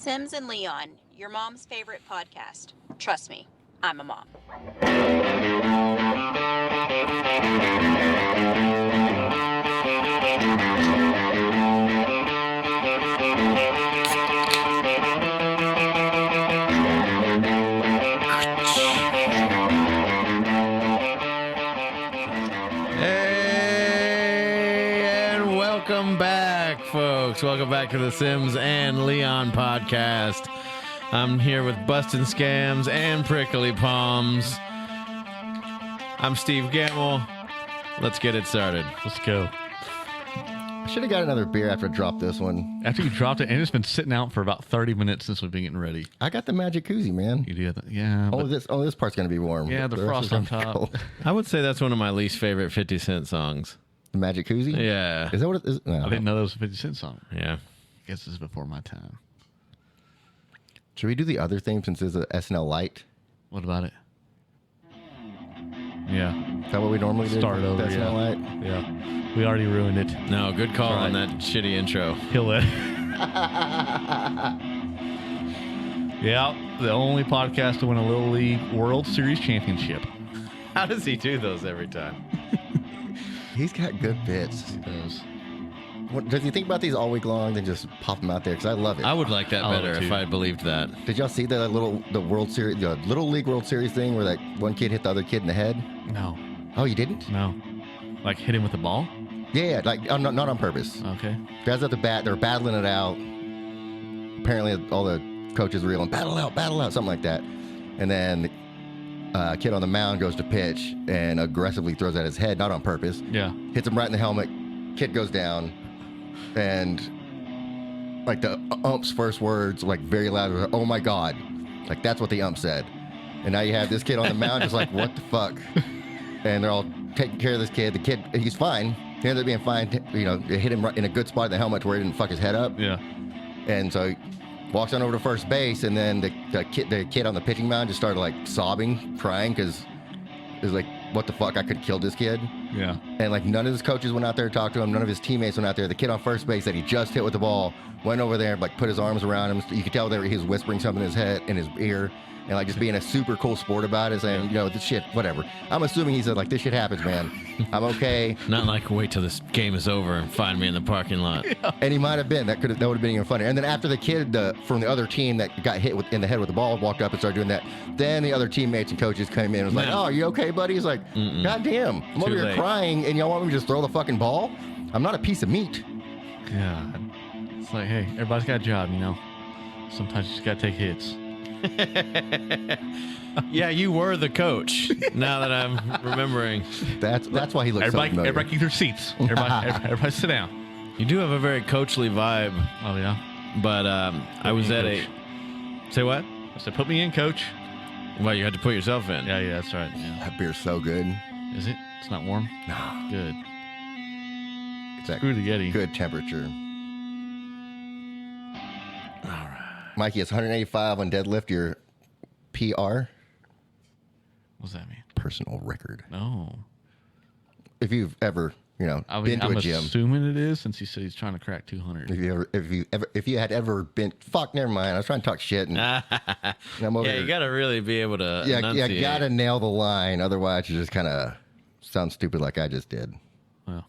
Sims and Leon, your mom's favorite podcast. Trust me, I'm a mom. Welcome back, folks. Welcome back to the Sims and Leon podcast. I'm here with Bustin' Scams and Prickly Palms. I'm Steve Gamble. Let's get it started. Let's go. I should have got another beer after I dropped this one. After you dropped it, and it's been sitting out for about 30 minutes since we've been getting ready. I got the magic koozie, man. You did that? Yeah. This part's going to be warm. Yeah, the frost on top. I would say that's one of my least favorite 50 Cent songs. The magic koozie? Yeah. Is that what it is? No. I didn't know that was a 50 Cent song. Yeah. I guess this is before my time. Should we do the other theme since it's a SNL Light? What about it? Yeah. Is that what we normally do? Start over, SNL yeah. Light? Yeah. We already ruined it. No, good call on that shitty intro. He'll let Yeah, the only podcast to win a Little League World Series championship. How does he do those every time? He's got good bits. He does. Does he think about these all week long, then just pop them out there? Because I love it. I would like that I love better it too. if I believed that. Did y'all see the World Series, the Little League World Series thing where that one kid hit the other kid in the head? No. Oh, you didn't? No. Like hit him with the ball? Yeah, like not on purpose. Okay. Guys at the bat, they're battling it out. Apparently, all the coaches were yelling, battle out, something like that. And then a kid on the mound goes to pitch and aggressively throws at his head, not on purpose. Yeah. Hits him right in the helmet. Kid goes down. And like the ump's first words, like very loud, was, "Oh my God." Like that's what the ump said. And now you have this kid on the mound just like, what the fuck? And they're all taking care of this kid. The kid, he's fine. He ended up being fine. You know, it hit him right in a good spot in the helmet to where he didn't fuck his head up. Yeah. And so he walks on over to first base, and then the kid on the pitching mound just started like sobbing, crying, because it was like, what the fuck? I could have killed this kid. Yeah. And like none of his coaches went out there to talk to him. None of his teammates went out there. The kid on first base that he just hit with the ball went over there, like put his arms around him. You could tell that he was whispering something in his head, in his ear, and like just being a super cool sport about it, saying, you know, this shit, whatever. I'm assuming he said like, this shit happens, man. I'm okay. Not like wait till this game is over and find me in the parking lot. Yeah. And he might have been. That would have been even funnier. And then after the kid from the other team that got hit in the head with the ball walked up and started doing that, then the other teammates and coaches came in and was like, "Oh, are you okay, buddy?" He's like, "God damn, I'm over Too here late. crying, and y'all want me to just throw the fucking ball? I'm not a piece of meat." Yeah. It's like, hey, everybody's got a job, you know. Sometimes you just gotta take hits. Yeah, you were the coach. Now that I'm remembering. That's why he looks so familiar. Everybody keep their seats. Everybody sit down. You do have a very coachly vibe, Oh yeah. but I was me in, at a... coach. Say what? I said, put me in, coach. Well, you had to put yourself in. Yeah, that's right. Yeah. That beer's so good. Is it? It's not warm? No, Good. it's at Screw the Yeti. good temperature. All right. Mikey, it's 185 on deadlift. Your PR, What's that mean? personal record. No. If you've ever, you know, been to I'm a gym. assuming it is, since he said he's trying to crack 200. If you had ever been, fuck, never mind. I was trying to talk shit, and I'm over Yeah, here. you got to really be able to Yeah, enunciate. you gotta nail the line. Otherwise, you just kind of sound stupid like I just did. Well.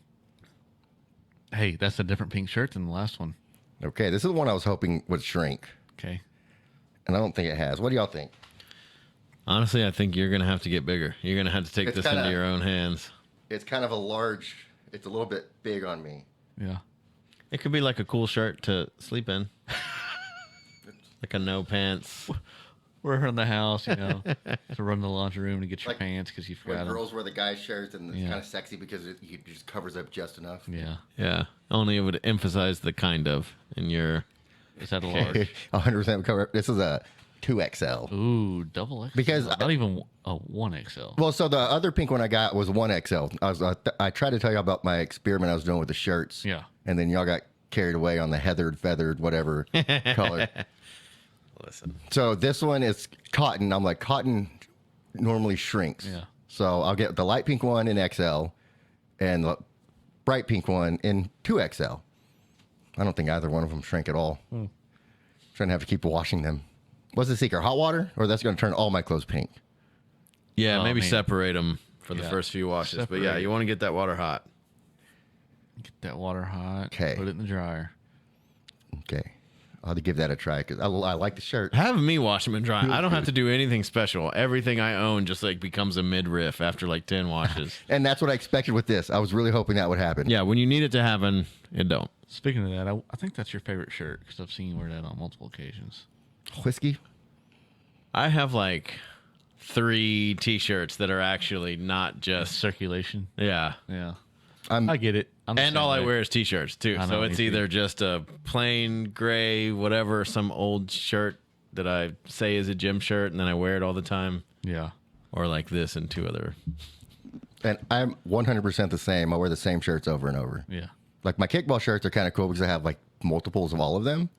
Hey, that's a different pink shirt than the last one. Okay, this is the one I was hoping would shrink, Okay. and I don't think it has. What do y'all think? Honestly, I think you're going to have to get bigger. You're going to have to take It's this into your own hands. It's kind of a large. It's a little bit big on me. Yeah. It could be like a cool shirt to sleep in. Like a no pants. We're in the house, you know, to run the laundry room to get your Like, pants because you When forgot them. girls wear the guys' shirts, and it's Yeah. kind of sexy because it just covers up just enough. Yeah. Yeah. Only it would emphasize the kind of in your... Is that a large? 100% cover. This is a 2XL. Ooh, double XL. Because not even a 1XL. Well, so the other pink one I got was 1XL. I tried to tell you about my experiment I was doing with the shirts. Yeah. And then y'all got carried away on the heathered, feathered, whatever color. Listen. So this one is cotton. I'm like, cotton normally shrinks. Yeah. So I'll get the light pink one in XL and the bright pink one in 2XL. I don't think either one of them shrink at all. Trying to have to keep washing them. What's the secret? Hot water? Or that's going to turn all my clothes pink? Yeah, Oh, maybe man. separate them for the Yeah. first few washes. But yeah, Separate. you want to get that water hot. Get that water hot. 'Kay. Put it in the dryer. Okay. I'll have to give that a try because I like the shirt. Have me wash them and dry. I don't have to do anything special. Everything I own just like becomes a midriff after like 10 washes. And that's what I expected with this. I was really hoping that would happen. Yeah, when you need it to happen, it don't. Speaking of that, I think that's your favorite shirt because I've seen you wear that on multiple occasions. Whiskey? I have like 3 T-shirts that are actually not just Circulation. yeah. Yeah. I'm I get it. I'm the And same all I way. wear is T-shirts too. I So know, it's me too. either just a plain gray whatever, some old shirt that I say is a gym shirt and then I wear it all the time, Yeah. or like this and 2 other. and I'm 100% the same. I wear the same shirts over and over. Yeah. Like my kickball shirts are kind of cool because I have like multiples of all of them.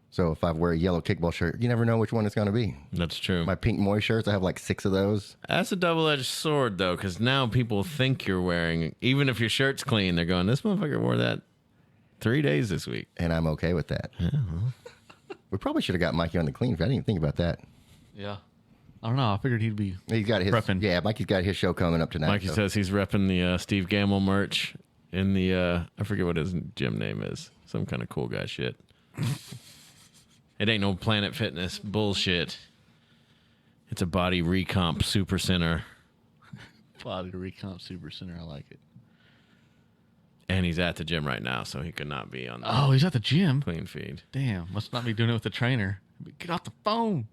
So if I wear a yellow kickball shirt, you never know which one it's going to be. That's true. My pink moist shirts, I have like 6 of those. That's a double-edged sword, though, because now people think you're wearing, even if your shirt's clean, they're going, this motherfucker wore that 3 days this week. And I'm okay with that. We probably should have got Mikey on the clean. I didn't even think about that. Yeah. I don't know. I figured he'd be. He's got his Prepping. Yeah, Mikey's got his show coming up tonight. Mikey so- says he's repping the Steve Gamble merch in the, I forget what his gym name is. Some kind of cool guy shit. It ain't no Planet Fitness bullshit. It's a body recomp super center. Body Recomp Super Center. I like it. And he's at the gym right now, so he could not be on the Oh, he's at the gym. clean feed. Damn. Must not be doing it with the trainer. Get off the phone.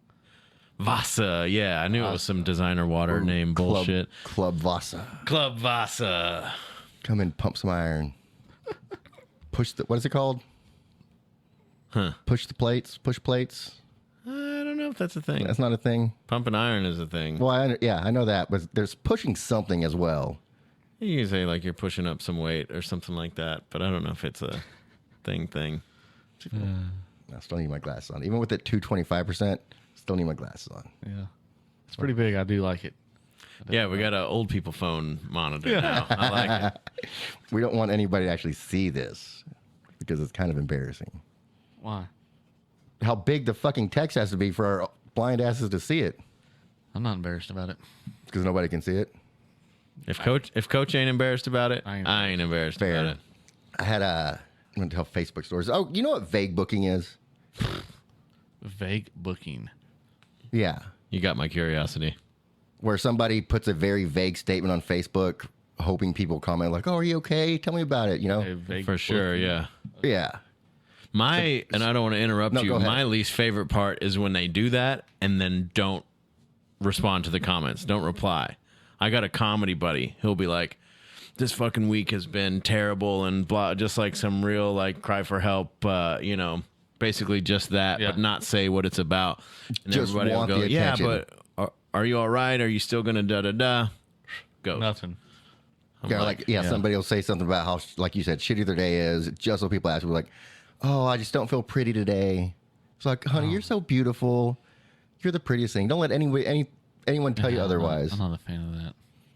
Vasa, yeah, I knew it was some designer water name bullshit. Club Vasa. Club Vasa. Come and pump some iron. Push the, what is it called? Huh. Push the plates. Push plates. I don't know if that's a thing. That's not a thing. Pumping iron is a thing. Well, I know that, but there's pushing something as well. You can say like you're pushing up some weight or something like that, but I don't know if it's a thing. I still need my glasses on. Even with it 225%, still need my glasses on. Yeah. It's pretty big. I do like it. Yeah, we got an old people phone monitor now. I like it. We don't want anybody to actually see this because it's kind of embarrassing. Why? How big the fucking text has to be for our blind asses to see it I'm not embarrassed about it. because nobody can see it. If coach ain't embarrassed about it, I ain't I ain't embarrassed Fair. about it. I had I'm going to tell Facebook stories. Oh, you know what vague booking is? Vague booking. Yeah. You got my curiosity. Where somebody puts a very vague statement on Facebook, hoping people comment like, "Oh, are you okay? Tell me about it." You know? A vague For sure, booking. yeah. Yeah. And I don't want to interrupt No, you. go ahead. My least favorite part is when they do that and then don't respond to the comments, don't reply. I got a comedy buddy. He'll be like, this fucking week has been terrible and blah, just like some real like cry for help, basically just that, Yeah. but not say what it's about. And Just everybody will want go, the yeah, attention." but are you all right? Are you still going to da-da-da? Go. Nothing. Kind of like, somebody will say something about how, like you said, shitty their day is. Just so people ask, me like, "Oh, I just don't feel pretty today." It's like, honey, you're so beautiful. You're the prettiest thing. Don't let anyone tell you otherwise. I'm not a fan of that.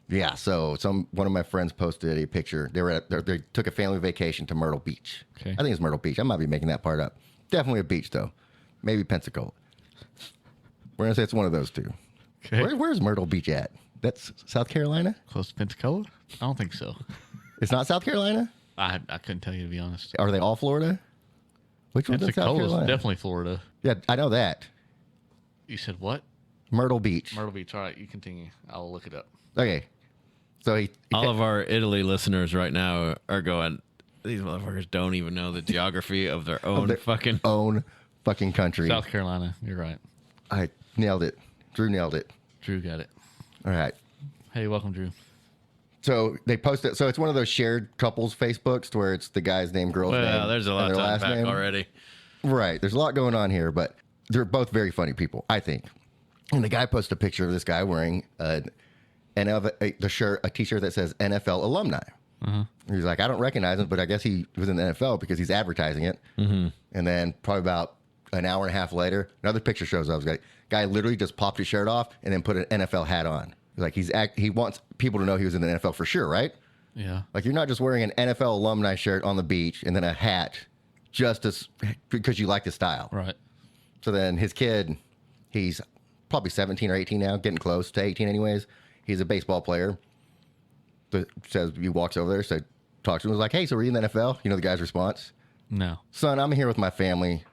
Yeah. So one of my friends posted a picture. They took a family vacation to Myrtle Beach. Okay. I think it's Myrtle Beach. I might be making that part up. Definitely a beach though. Maybe Pensacola. We're gonna say it's one of those two. Okay. Where's Myrtle Beach at? That's South Carolina. Close to Pensacola? I don't think so. It's not South Carolina. I couldn't tell you, to be honest. Are they all Florida? Which one's in South Pensacola's Carolina? definitely Florida. Yeah, I know that. You said what? Myrtle Beach. Myrtle Beach. All right, you continue. I'll look it up. Okay. So he All of our Italy listeners right now are going, these motherfuckers don't even know the geography of their own fucking... own fucking country. South Carolina. You're right. I nailed it. Drew nailed it. Drew got it. All right. Hey, welcome, Drew. So they posted. So it's one of those shared couples Facebooks to where it's the guy's name, girl's name. Well, there's a lot and to their last unpack name. already. Right. There's a lot going on here, but they're both very funny people, I think. And the guy posted a picture of this guy wearing a t-shirt that says NFL alumni. He's like, I don't recognize him, but I guess he was in the NFL because he's advertising it. And then probably about an hour and a half later, another picture shows up. Guy literally just popped his shirt off and then put an NFL hat on. Like he wants people to know he was in the NFL for sure, right? Yeah. Like you're not just wearing an NFL alumni shirt on the beach and then a hat just because you like the style. Right. So then his kid, he's probably 17 or 18 now, getting close to 18 anyways. He's a baseball player. Says he walks over there, so talks to him. Was like, hey, so were you in the NFL? You know the guy's response? No. Son, I'm here with my family.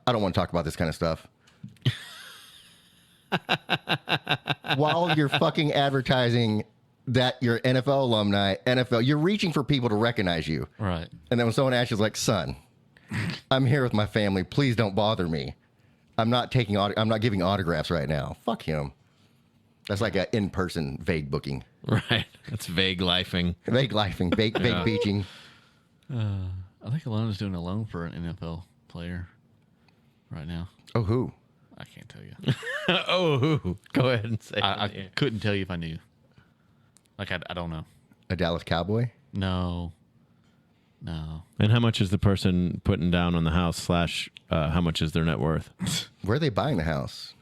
I don't want to talk about this kind of stuff. While you're fucking advertising that you're NFL alumni, NFL, you're reaching for people to recognize you. Right. And then when someone asks you, like, son, I'm here with my family. Please don't bother me. I'm not giving autographs right now. Fuck him. That's like an in-person vague booking. Right. That's vague lifing. Vague lifing. Vague beaching. I think Alone's doing a loan for an NFL player right now. Oh, who? I can't tell you. Oh, go ahead and say I couldn't tell you if I knew. Like, I don't know. A Dallas Cowboy? No. And how much is the person putting down on the house / how much is their net worth? Where are they buying the house?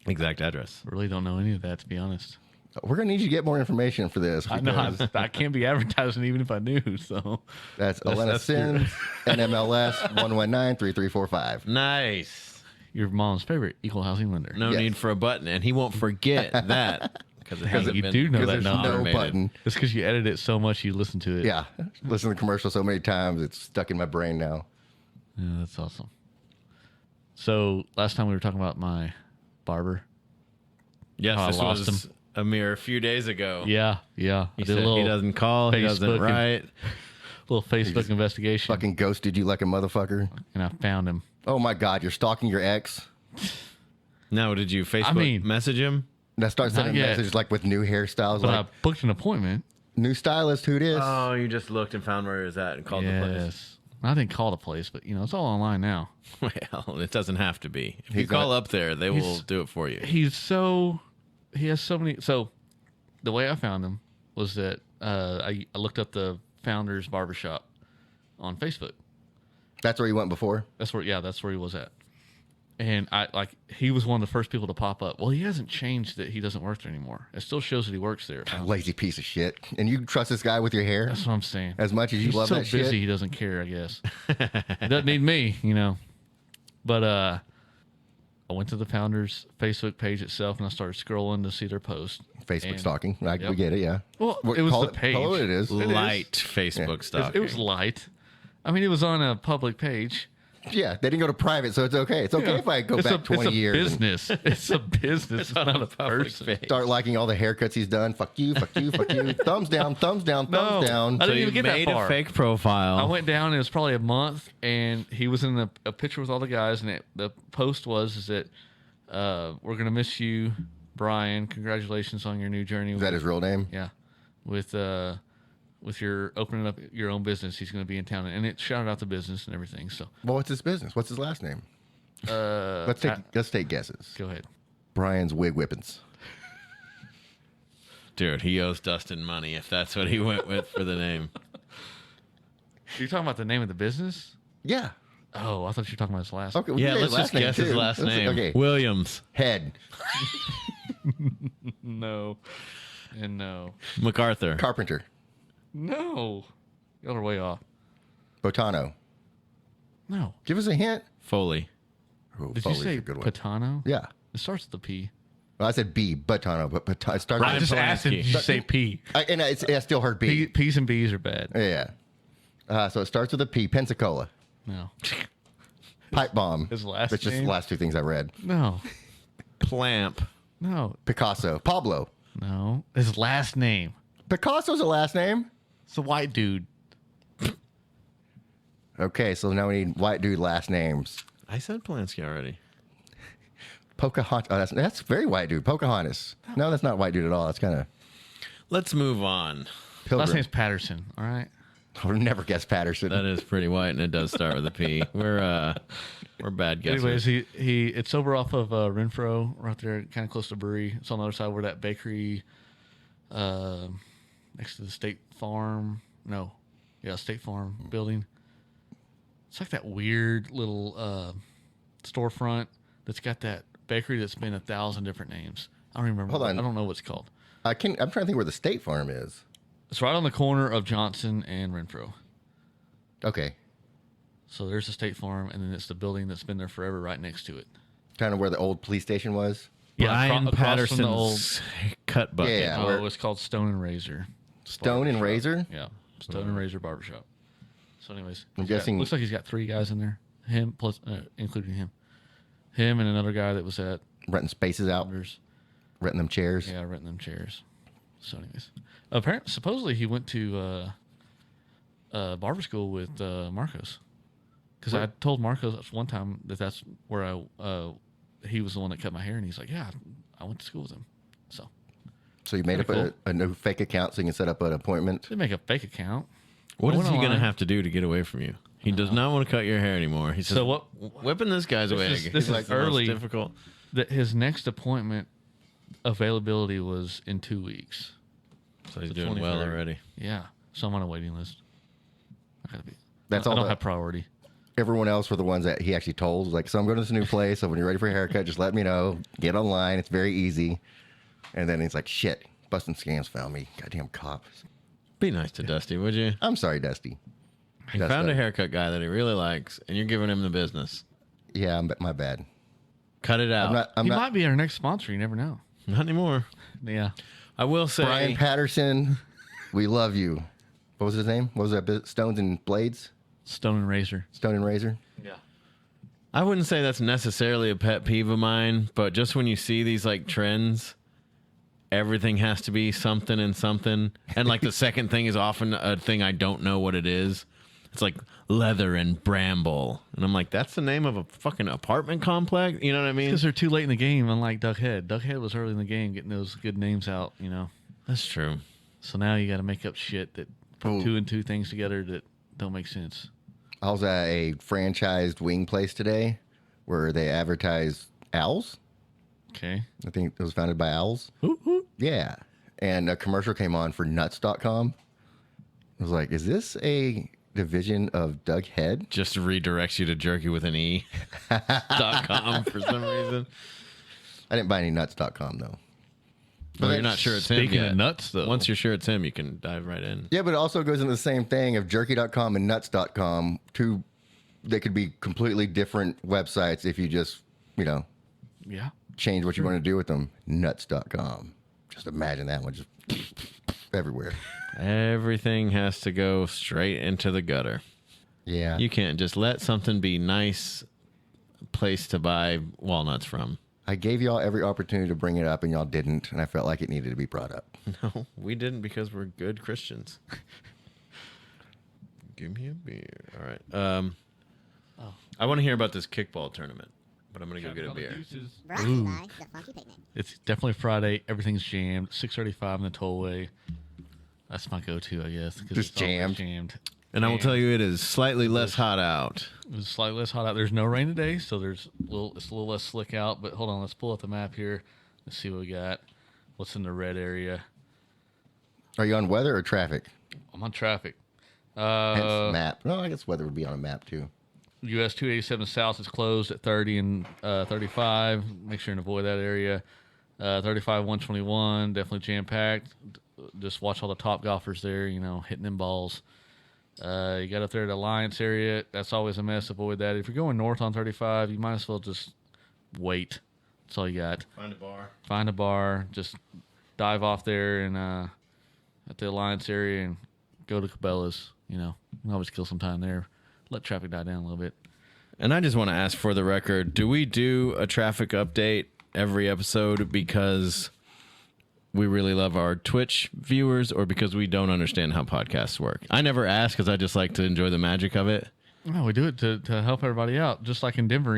Exact address. Really don't know any of that, to be honest. We're going to need you to get more information for this. I know. I can't be advertising even if I knew, so. That's Elena Sims, NMLS 1193345. Nice. Your mom's favorite equal housing lender. No Yes. need for a button, and he won't forget that because it hasn't you been. do know that There's number. no automated. button. It's because you edit it so much you listen to it. Yeah. Listen to the commercial so many times, it's stuck in my brain now. Yeah, that's awesome. So last time we were talking about my barber. Yes, Oh, I this lost was him. a mere few days ago. Yeah. He I did said a little, he doesn't call, he doesn't Facebook and- write. little Facebook investigation, Fucking ghosted you like a motherfucker. and I found him. Oh my God, you're stalking your ex? Now, did you Facebook message him? Now start sending yet. messages like with new hairstyles, But like I booked an appointment. new stylist, who this? Oh, you just looked and found where he was at and called the place. Yes. I didn't call the place, but it's all online now. Well, it doesn't have to be. If you He's call not- up there, they will do it for you. He has so many. So the way I found him was that I looked up the founder's barbershop on Facebook. That's where you went before? That's where he was at. And he was one of the first people to pop up. Well, he hasn't changed that he doesn't work there anymore. It still shows that he works there. Lazy piece of shit. And you trust this guy with your hair That's what I'm saying. as much as you He's love so that busy shit? he doesn't care, I guess. He doesn't need me, But I went to the founder's Facebook page itself and I started scrolling to see their post. Facebook And- stalking. We Yep. get it, yeah. Well, What- it was call the page. Call it what it is. Light Facebook stuff. It was light. I mean, it was on a public page. Yeah, they didn't go to private, so it's okay. It's okay if I go back 20 years and Business. It's a business, not a person. start liking all the haircuts he's done. Fuck you, fuck you, fuck you. Thumbs down, thumbs down, thumbs No. down. I So didn't you even get that made far. a fake profile. I went down. It was probably a month, and he was in a picture with all the guys. And the post was that we're gonna miss you, Brian. Congratulations on your new journey. Is that his real name? Yeah, with your opening up your own business. He's gonna be in town, and it shouted out the business and everything. So Well, what's his business? What's his last name? Let's take guesses. go ahead. Brian's Wig Whippins. Dude, he owes Dustin money if that's what he went with for the name. You're talking about the name of the business? Yeah. Oh, I thought you were talking about his last. Okay. we Yeah, can say let's his just guess his too. last Let's- name. Okay. Williams. Head. No, and no, MacArthur. Carpenter. no. Y'all are way off. Botano. No. Give us a hint. Foley. Oh, Did Foley's you say a good one. Patano? Yeah. It starts with a P. Well, I said B, Botano, but it starts Brian I with just asked him, Polanski. did you say P? I still heard B. P's and B's are bad. Yeah. So it starts with a P. Pensacola. No. Pipe bomb. His last That's just name? the last two things I read. No. Clamp. No. Picasso. Pablo. No. His last name. Picasso's a last name. It's a white dude. Okay, so now we need white dude last names. I said Polanski already. Pocahontas. Oh, that's very white dude. Pocahontas. No, that's not white dude at all. That's kind of Let's move on. Pilgrim. Last name's Patterson. All right. I would never guess Patterson. That is pretty white, and it does start with a P. We're bad guessers. Anyways, it's over off of Renfro, right there, kind of close to Brewery. It's on the other side where that bakery, next to the State Farm. No, yeah, State Farm building. It's like that weird little storefront that's got that bakery that's been 1,000 different names. I don't remember. Hold on. I don't know what it's called. I'm trying to think where the State Farm is. It's right on the corner of Johnson and Renfro. Okay. So there's the State Farm, and then it's the building that's been there forever right next to it. kind of where the old police station was. Brian across from the old. Patterson's cut bucket. Yeah. Oh, it was called Stone and Razor. Stone and Razor? Yeah, Stone and Razor Barbershop. So, anyways, I'm guessing. looks like he's got 3 guys in there. Him plus, including him, and another guy that was at Renting spaces out, Founders. renting them chairs. Yeah, renting them chairs. So, anyways, apparently, supposedly he went to barber school with Marcos, because I told Marcos one time that's where he was the one that cut my hair, and he's like, "Yeah, I went to school with him." So you made up Pretty a new fake account so you can set up an appointment. They make a fake account. What is he going to online. have to do to get away from you? He does not want to cut your hair anymore. He's So what? whipping this guy's wig. This He's is like the early. most difficult. His next appointment availability was in 2 weeks. So he's The doing well 23rd. already. Yeah, so I'm on a waiting list. I gotta be. That's I all don't the- have priority. Everyone else were the ones that he actually told. Like, so I'm going to this new place. So when you're ready for a haircut, just let me know. Get online. It's very easy. And then he's like, shit, busting scams found me. Goddamn cops. Be nice to Dusty, would you? I'm sorry, Dusty. He found a haircut guy that he really likes, and you're giving him the business. Yeah, my bad. Cut it out. I'm He not. might be our next sponsor. You never know. Not anymore. Yeah. I will say, Brian Patterson, we love you. What was his name? What was that? Stones and Blades? Stone and Razor. Stone and Razor? Yeah. I wouldn't say that's necessarily a pet peeve of mine, but just when you see these like trends, everything has to be something and something. And like the second thing is often a thing I don't know what it is. It's like leather and bramble. And I'm like, that's the name of a fucking apartment complex? You know what I mean? Because they're too late in the game, unlike Duckhead. Duckhead was early in the game getting those good names out, you know. That's true. So now you got to make up shit that put Ooh. 2 and 2 things together that don't make sense. I was at a franchised wing place today where they advertise owls. Okay. I think it was founded by owls. Yeah. And a commercial came on for nuts.com. I was like, is this a division of Doug Head? Just redirects you to jerky with an E .com for some reason. I didn't buy any nuts.com though. Well, you're not sure it's him Speaking yet. of nuts, though. Once you're sure it's him, you can dive right in. Yeah, but it also goes into the same thing of jerky.com and nuts.com. They could be completely different websites if you just, Yeah. change what you want to do with them. Nuts.com. Just imagine that one just everywhere. Everything has to go straight into the gutter. Yeah. You can't just let something be nice place to buy walnuts from. I gave y'all every opportunity to bring it up and y'all didn't, and I felt like it needed to be brought up. No, we didn't because we're good Christians. Give me a beer. All right. I want to hear about this kickball tournament, but I'm going to go get a beer. Brought to you by the Funky Picnic. It's definitely Friday. Everything's jammed. 6:35 in the tollway. That's my go-to, I guess. 'cause Just it's always jammed. Jammed. And I will tell you, it is slightly less hot out. It was slightly less hot out. There's no rain today, so it's a little less slick out. But hold on, let's pull up the map here. Let's see what we got. What's in the red area? Are you on weather or traffic? I'm on traffic. Hence map. No, I guess weather would be on a map too. US 287 South is closed at 30 and 35. Make sure and avoid that area. 35, 121, definitely jam-packed. Just watch all the top golfers there, hitting them balls. You got up there at the Alliance area. That's always a mess. Avoid that. If you're going north on 35, you might as well just wait. That's all you got. Find a bar. Just dive off there and at the Alliance area and go to Cabela's. You can always kill some time there. Let traffic die down a little bit. And I just want to ask for the record, do we do a traffic update every episode because we really love our Twitch viewers or because we don't understand how podcasts work? I never ask because I just like to enjoy the magic of it. No, we do it to help everybody out. Just like in Denver,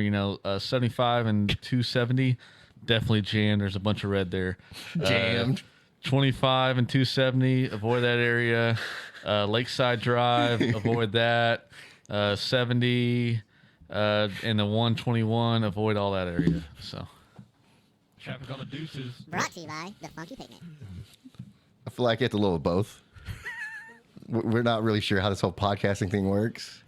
75 and 270, definitely jammed. There's a bunch of red there. Jammed. 25 and 270, avoid that area. Lakeside Drive, avoid that. 70 and the 121, avoid all that area. So, traffic on the deuces. Brought to you by the Funky Picnic. I feel like it's a little of both. We're not really sure how this whole podcasting thing works.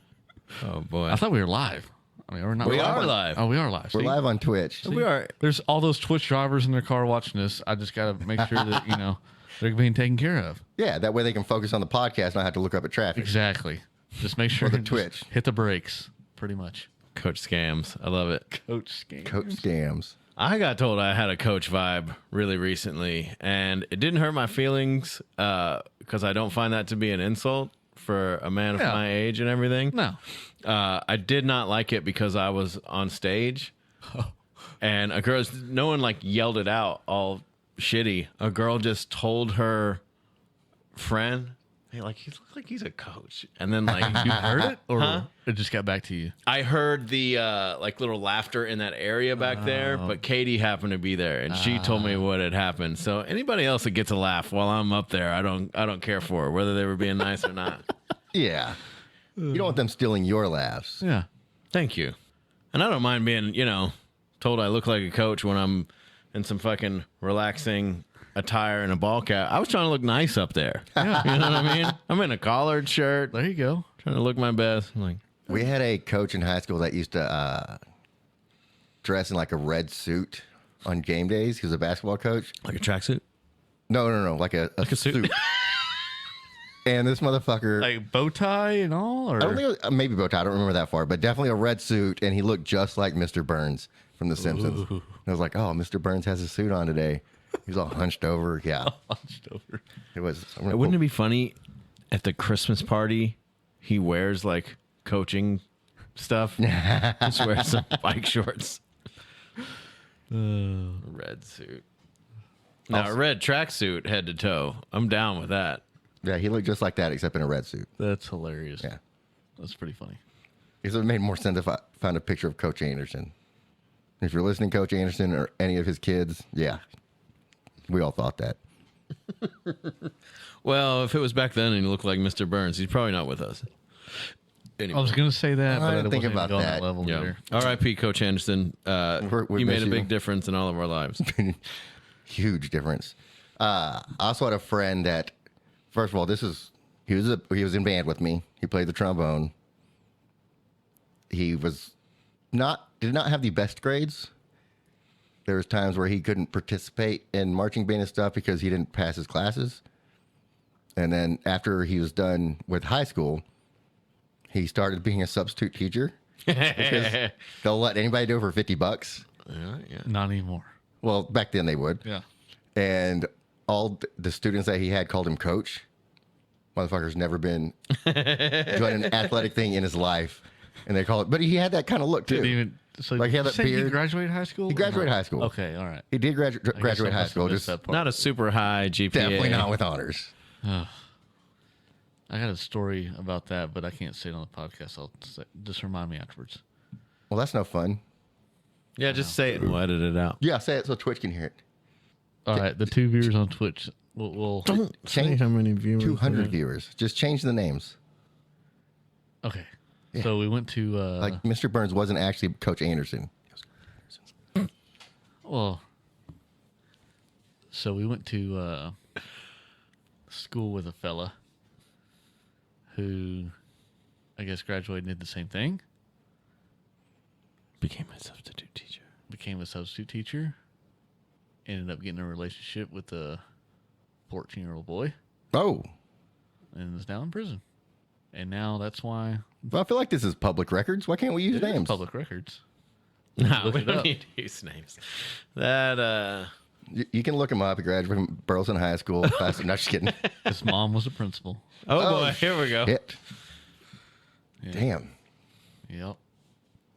Oh, boy. I thought we were live. I mean, we're not. We live. are live. Oh, we are live. We're See? live on Twitch. We are. There's all those Twitch drivers in their car watching us. I just got to make sure that, they're being taken care of. Yeah, that way they can focus on the podcast, not have to look up at traffic. Exactly. Just make sure Or the just Twitch. hit the brakes, pretty much. Coach Scams. I love it. Coach Scam. Coach Scams. I got told I had a coach vibe really recently, and it didn't hurt my feelings because I don't find that to be an insult for a man of Yeah. my age and everything. No. I did not like it because I was on stage, and a girl, no one like yelled it out all shitty. A girl just told her friend, "Hey, like he looks like he's a coach," and then like You heard it, or Huh? it just got back to you? I heard the like little laughter in that area back there, but Katie happened to be there, and she told me what had happened. So anybody else that gets a laugh while I'm up there, I don't care for whether they were being nice or not. Yeah. You don't want them stealing your laughs. Yeah. Thank you, and I don't mind being told I look like a coach when I'm in some fucking relaxing attire and a ball cap. I was trying to look nice up there. You know what I mean? I'm in a collared shirt, There you go. trying to look my best. I'm like, We had a coach in high school that used to dress in like a red suit on game days. He was a basketball coach. a tracksuit. No. Like a suit. And this motherfucker. Like bow tie and all, or I don't think it was, maybe bow tie. I don't remember that far, but definitely a red suit. And he looked just like Mr. Burns from The Simpsons. And I was like, oh, Mr. Burns has a suit on today. He's all hunched over. Yeah. hunched over. It was. Wouldn't it be funny at the Christmas party he wears like coaching stuff? Just wears some bike shorts. Red suit. Now, a red tracksuit head to toe. I'm down with that. Yeah, he looked just like that, except in a red suit. That's hilarious. Yeah. That's pretty funny. It would have made more sense if I found a picture of Coach Anderson. If you're listening, Coach Anderson, or any of his kids, yeah. We all thought that. Well, if it was back then and he looked like Mr. Burns, he's probably not with us. Anyway. I was going to say that, I but didn't think wasn't about going that. level Yeah. there. R.I.P. Coach Anderson. We You made miss a you. big difference in all of our lives. Huge difference. I also had a friend that, first of all, he was in band with me. He played the trombone. He did not have the best grades. There was times where he couldn't participate in marching band and stuff because he didn't pass his classes. And then after he was done with high school, he started being a substitute teacher because they'll let anybody do it for $50. Yeah. Not anymore. Well, back then they would. Yeah. And all the students that he had called him coach. Motherfucker's never been doing an athletic thing in his life. And they call it, but he had that kind of look too. Didn't even. So Like, he had you that said he beard. graduated high school? He graduated high school. Okay, all right. He did I guess I graduate high must have school, missed just that part. Not a super high GPA. definitely not with honors. I got a story about that, but I can't say it on the podcast. Just remind me afterwards. Well, that's no fun. Yeah, just say it and we'll edit it out. Yeah, say it so Twitch can hear it. All right, the 2 viewers on Twitch will Don't say Change how many viewers. 200 viewers. Just change the names. okay. So we went to Like Mr. Burns wasn't actually Coach Anderson. well, so we went to school with a fella who I guess graduated and did the same thing. Became a substitute teacher. Became a substitute teacher. Ended up getting a relationship with a 14-year-old boy Oh, and is now in prison. And now that's why well, I feel like this is public records. Why can't we use it is names? public records. No, Look we it don't up. need to use names. That You can look him up. He graduated from Burleson High School. Class, no, just kidding. His mom was a principal. oh boy, here we go. Hit. Yeah. Damn. Yep.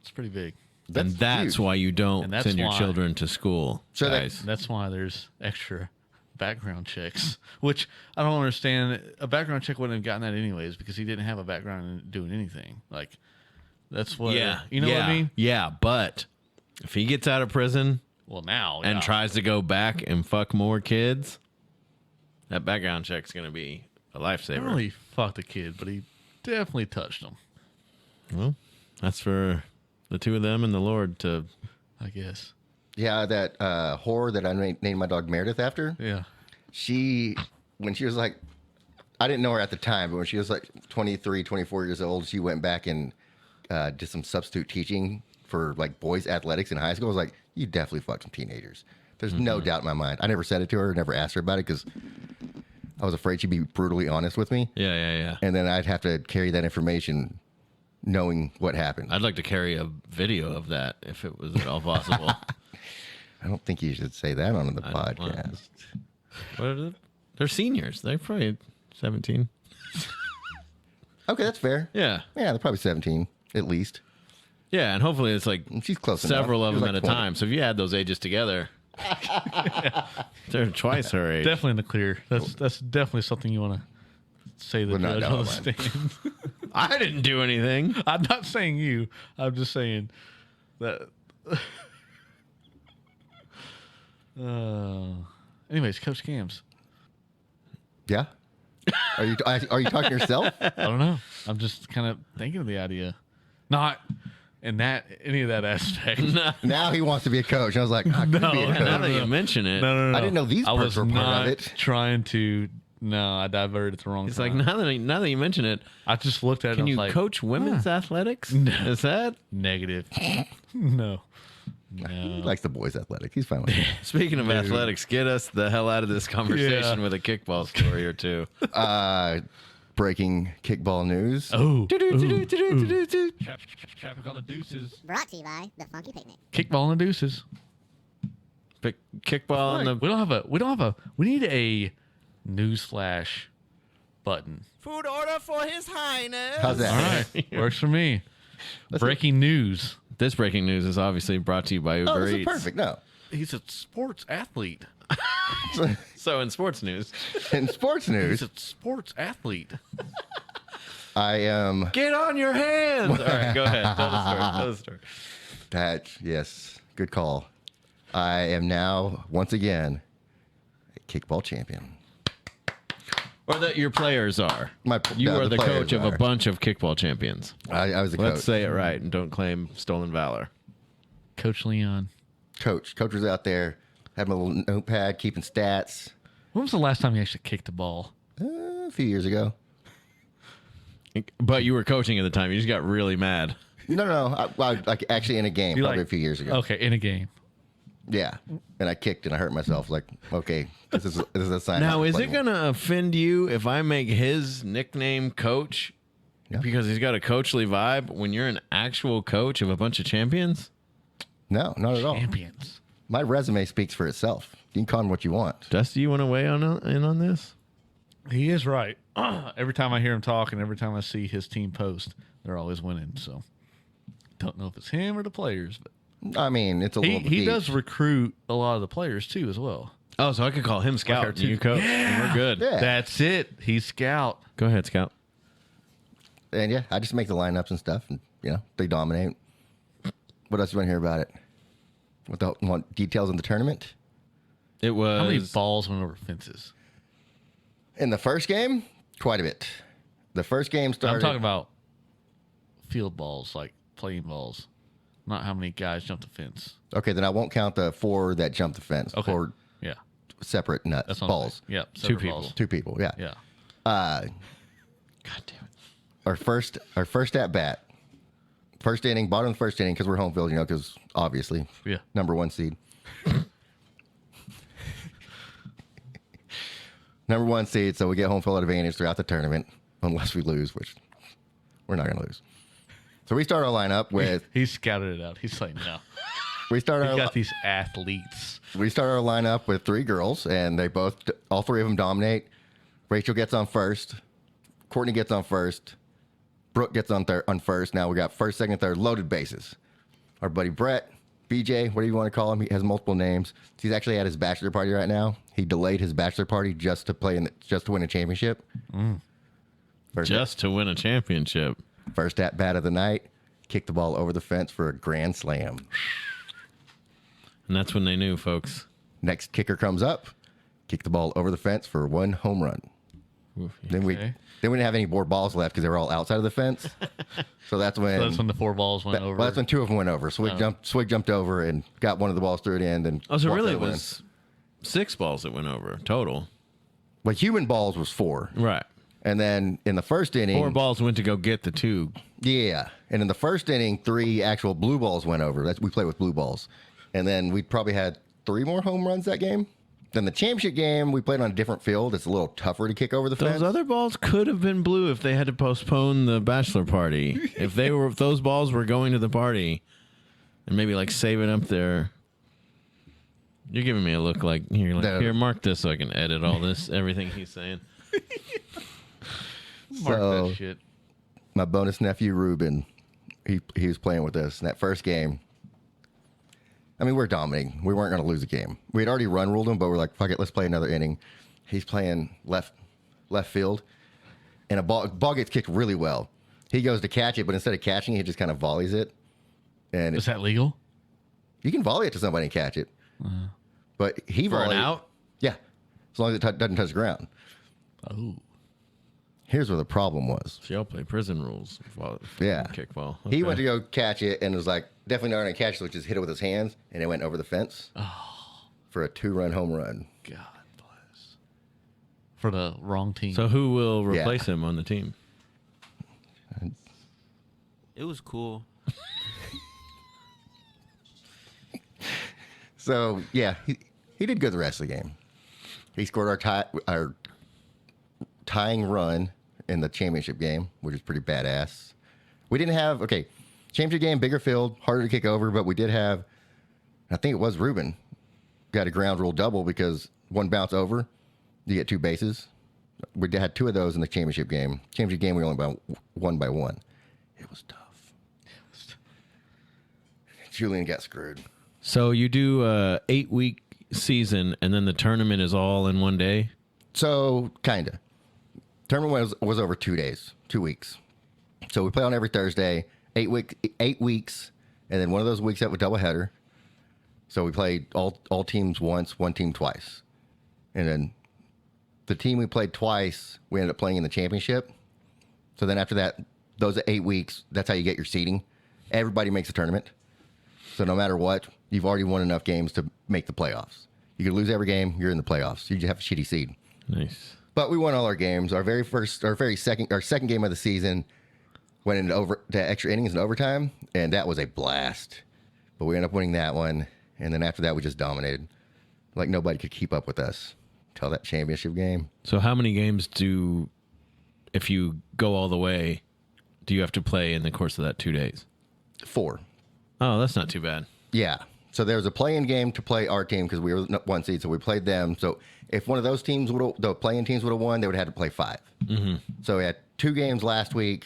It's pretty big. And that's huge. why you don't And that's send your why- children to school, So that- guys. That's why there's extra background checks, which I don't understand. A background check wouldn't have gotten that anyways because he didn't have a background in doing anything. Like, that's what, you know what I mean? Yeah, but if he gets out of prison Well, now, and yeah. tries to go back and fuck more kids, that background check's going to be a Not lifesaver. only fucked a kid, but he definitely touched him, Well, that's for the two of them and the Lord to. I guess. Yeah, that whore that I named my dog Meredith after. Yeah. When she was like, I didn't know her at the time, but when she was like 23, 24 years old, she went back and did some substitute teaching for like boys athletics in high school. I was like, you definitely fucked some teenagers. There's no doubt in my mind. I never said it to her, never asked her about it because I was afraid she'd be brutally honest with me. Yeah. And then I'd have to carry that information knowing what happened. I'd like to carry a video of that if it was at all possible. I don't think you should say that on the I don't want- podcast. What are they? They're seniors. They're probably 17. Okay, that's fair. Yeah. Yeah, they're probably 17 at least. Yeah, and hopefully it's like She's close several enough. of She them was at like a 20. time. So if you add those ages together, they're twice her age. Definitely in the clear. That's definitely something you want to say to the We're not judge down on the the line. stand. I didn't do anything. I'm not saying you. I'm just saying that. Anyways, Coach Scams. Yeah. Are you talking to yourself? I don't know. I'm just kind of thinking of the idea, not in any of that aspect. Now he wants to be a coach. I was like, I could be a No, coach. Now that you mention it, No. I didn't know these I perks was were part not of it. trying to. No, I diverted the wrong. it's like time. now that you mention it, I just looked at it. can and I you was like, coach women's athletics? Is that negative? No. He likes the boys' athletics. He's fine with it. speaking of athletics? Get us the hell out of this conversation Yeah. with a kickball story or two. Breaking kickball news. Oh, Brought to you by the Funky Picnic. kickball and deuces. Kickball and the We don't have a. We need a newsflash button. food order for His Highness. How's that? All right, works for me. Breaking news. This breaking news is obviously brought to you by Uber Oh, this is Eats. perfect. No. He's a sports athlete. So in sports news, In sports news, He's a sports athlete. I am get on your hands. All right, go ahead. Tell the story. yes, good call. I am now once again a kickball champion. Or that your players are. You No, are the players coach of a are. bunch of kickball champions. I was a Let's coach. say it right and don't claim stolen valor. Coach Leon. Coach was out there having a little notepad, keeping stats. When was the last time you actually kicked a ball? A few years ago. But you were coaching at the time. You just got really mad. No. I like actually in a game, You probably like- a few years ago. Okay, in a game. Yeah, and I kicked and I hurt myself. Like, okay, this is a sign. Now, not to is play it more. going to offend you if I make his nickname Coach Yeah. because he's got a coachly vibe when you're an actual coach of a bunch of champions? No, not at all. Champions. My resume speaks for itself. You can call me what you want. Dusty, you want to weigh in on this? He is right. Every time I hear him talk and every time I see his team post, they're always winning. So, don't know if it's him or the players, but I mean, it's a little he deep. does recruit a lot of the players too, as well. Oh, so I could call him Scout and you coach. And we're good. Yeah. That's it. He's scout. Go ahead, Scout. And yeah, I just make the lineups and stuff, and they dominate. What else do you want to hear about it? Want details on the tournament? It was How many balls went over fences? In the first game, quite a bit. The first game started. I'm talking about field balls, like playing balls, not how many guys jumped the fence. Okay, then I won't count the 4 that jumped the fence. Okay. 4 Yeah, separate nuts that's what balls. I'm saying. Yeah, Two separate people. balls. 2 people. Yeah. Yeah. God damn it. Our first at bat. First inning, bottom of the first inning because we're home field, because obviously Yeah. number 1 seed. Number 1 seed, so we get home field advantage throughout the tournament, unless we lose, which we're not going to lose. So we start our lineup with He scouted it out. He's like, no. we start We our got these athletes. we start our lineup with 3 girls, and all 3 of them dominate. Rachel gets on first, Courtney gets on first, Brooke gets on first. Now we got first, second, third, loaded bases. Our buddy Brett, BJ, whatever you want to call him, he has multiple names. He's actually at his bachelor party right now. He delayed his bachelor party just to just to win a championship. Just to win a championship. First at bat of the night, kicked the ball over the fence for a grand slam. And that's when they knew, folks. Next kicker comes up, kicked the ball over the fence for 1 home run. Oof. Then we Okay. didn't have any more balls left because they were all outside of the fence. So that's when So that's when the 4 balls went over. Well, that's when 2 of them went over. Swig jumped over and got one of the balls through it in. And Oh, so walked really it over in. was 6 balls that went over total. Well, human balls was 4, Right. and then in the first inning, 4 balls went to go get the 2. Yeah, and in the first inning, 3 actual blue balls went over. We play with blue balls, and then we probably had 3 more home runs that game. Then the championship game, we played on a different field. It's a little tougher to kick over the fence. Those other balls could have been blue if they had to postpone the bachelor party. if those balls were going to the party, and maybe like save it up there. You're giving me a look like here, mark this so I can edit all this, everything he's saying. Mark that shit. My bonus nephew Ruben, he was playing with us in that first game. I mean, we're dominating. We weren't going to lose a game. We had already run ruled him, but we're like, fuck it, let's play another inning. He's playing left field, and a ball gets kicked really well. He goes to catch it, but instead of catching it, he just kind of volleys it. And Is that legal? you can volley it to somebody and catch it. But he For an volleyed. out? Yeah, as long as it doesn't touch the ground. Oh. Here's where the problem was. So y'all play prison rules. Yeah. Kickball. He went to go catch it and was like, definitely not going to catch it, so just hit it with his hands, and it went over the fence for a 2-run home run. God bless. For the wrong team. So who will replace him on the team? It was cool. So, yeah, he did good the rest of the game. He scored our tying run in the championship game, which is pretty badass. We didn't have, championship game, bigger field, harder to kick over, but we did have, I think it was Ruben, got a ground rule double because one bounce over, you get 2 bases. We had 2 of those in the championship game. Championship game, we only won by 1. It was tough. Julian got screwed. So you do a 8-week season, and then the tournament is all in one day? So, kind of. Tournament was over 2 days, 2 weeks. So we play on every Thursday, 8 weeks, and then one of those weeks have a doubleheader. So we played all teams once, one team twice. And then the team we played twice, we ended up playing in the championship. So then after that, those 8 weeks, that's how you get your seeding. Everybody makes a tournament. So no matter what, you've already won enough games to make the playoffs. You could lose every game, you're in the playoffs. You just have a shitty seed. Nice. But we won all our games. Our second game of the season went into extra innings and overtime, and that was a blast. But we ended up winning that one, and then after that, we just dominated. Like nobody could keep up with us till that championship game. So how many games if you go all the way, do you have to play in the course of that 2 days? 4. Oh, that's not too bad. Yeah. So there was a play-in game to play our team because we were 1 seed, so we played them. So if one of those teams the play-in teams would have won, they would have had to play 5. Mm-hmm. So we had 2 games last week,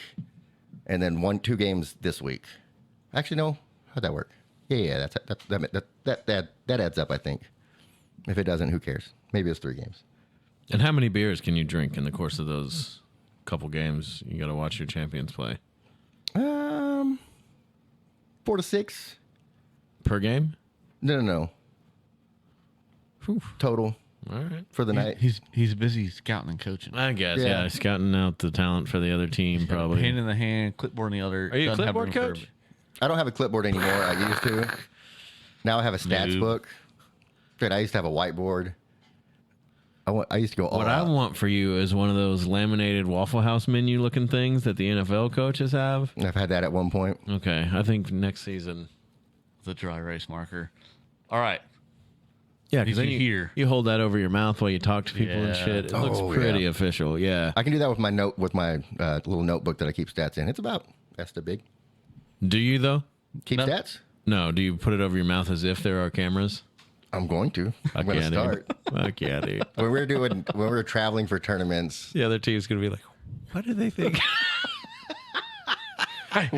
and then 2 games this week. Actually, no. How'd that work? Yeah, that adds up, I think. If it doesn't, who cares? Maybe it's 3 games. And how many beers can you drink in the course of those couple games? You got to watch your champions play. 4 to 6 Per game? No. Whew. Total All right. for the night. He's busy scouting and coaching. I guess, Yeah. yeah. Scouting out the talent for the other team, probably. Pen in the hand, clipboard in the other. Are you a Doesn't have clipboard room for coach? everybody. I don't have a clipboard anymore. I used to. Now I have a stats Noob. book. Dude, I used to have a whiteboard. I used to go all What I out. want for you is one of those laminated Waffle House menu looking things that the NFL coaches have. I've had that at one point. Okay, I think next season. The dry erase marker. All right. Yeah, You because then can hear. you hold that over your mouth while you talk to people and Yeah. shit. It Oh, looks pretty yeah. official. Yeah. I can do that with my little notebook that I keep stats in. It's about that's the big. Do you though? Keep No. stats? No. Do you put it over your mouth as if there are cameras? I'm going to. I'm going to Fuck yeah, dude. start. Fuck yeah, dude. when we were traveling for tournaments. The other team's gonna be like, "What do they think?" Hey,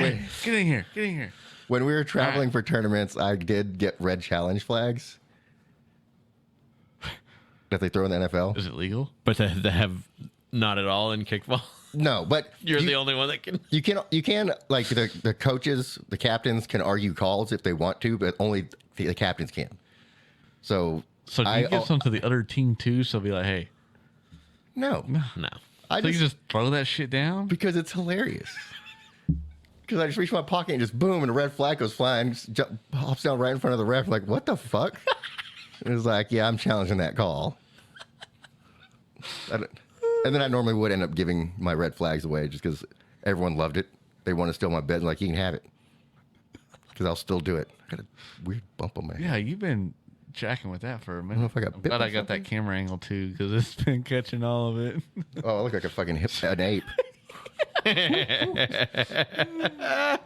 get in here. Get in here. When we were traveling for tournaments, I did get red challenge flags that they throw in the NFL. Is it legal? But they have not at all in kickball. No, but You're the only one that can. You can like the coaches, the captains can argue calls if they want to, but only the captains can. So So do you give some to the other team too? So be like, hey. no, No. I So just, you just throw that shit down? because it's hilarious. Because I just reach my pocket and just boom, and a red flag goes flying, just hops down right in front of the ref. Like, what the fuck? It was like, yeah, I'm challenging that call. And then I normally would end up giving my red flags away just because everyone loved it. They want to steal my bed. Like, you can have it. Because I'll still do it. I got a weird bump on my head. Yeah, you've been jacking with that for a I don't minute. know if I got I'm bit glad by I got that something. camera angle too, because it's been catching all of it. Oh, I look like a fucking an ape.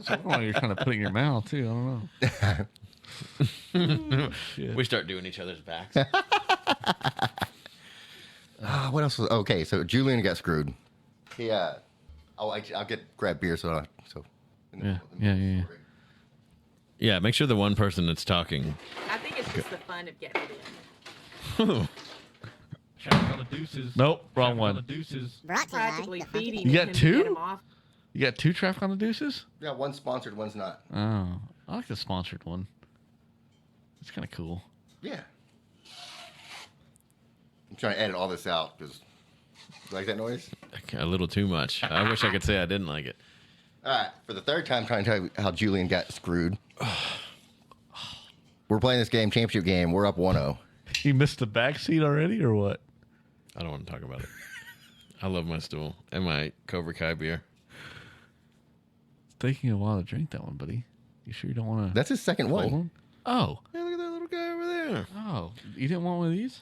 So while you're trying to put it in your mouth too, I don't know. Shit. We start doing each other's backs. What else was okay? So Julian got screwed. Yeah. I'll grab beer so. Yeah. Yeah, make sure the one person that's talking. I think it's just the fun of getting it in. Traffic on the deuces. Nope, wrong Traffic on the one. deuces. Brought to you by Practically the Funky feeding You got him two? to get him off. You got 2 traffic on the deuces? Yeah, one's sponsored, one's not. Oh, I like the sponsored one. It's kind of cool. Yeah. I'm trying to edit all this out because you like that noise? A little too much. I wish I could say I didn't like it. All right, for the third time, trying to tell you how Julian got screwed. We're playing this game, championship game. We're up 1-0. You missed the back seat already, or what? I don't want to talk about it. I love my stool and my Cobra Kai beer. It's taking a while to drink that one, buddy. You sure you don't want to? That's his second one. Oh, Hey, look at that little guy over there. oh, you didn't want one of these?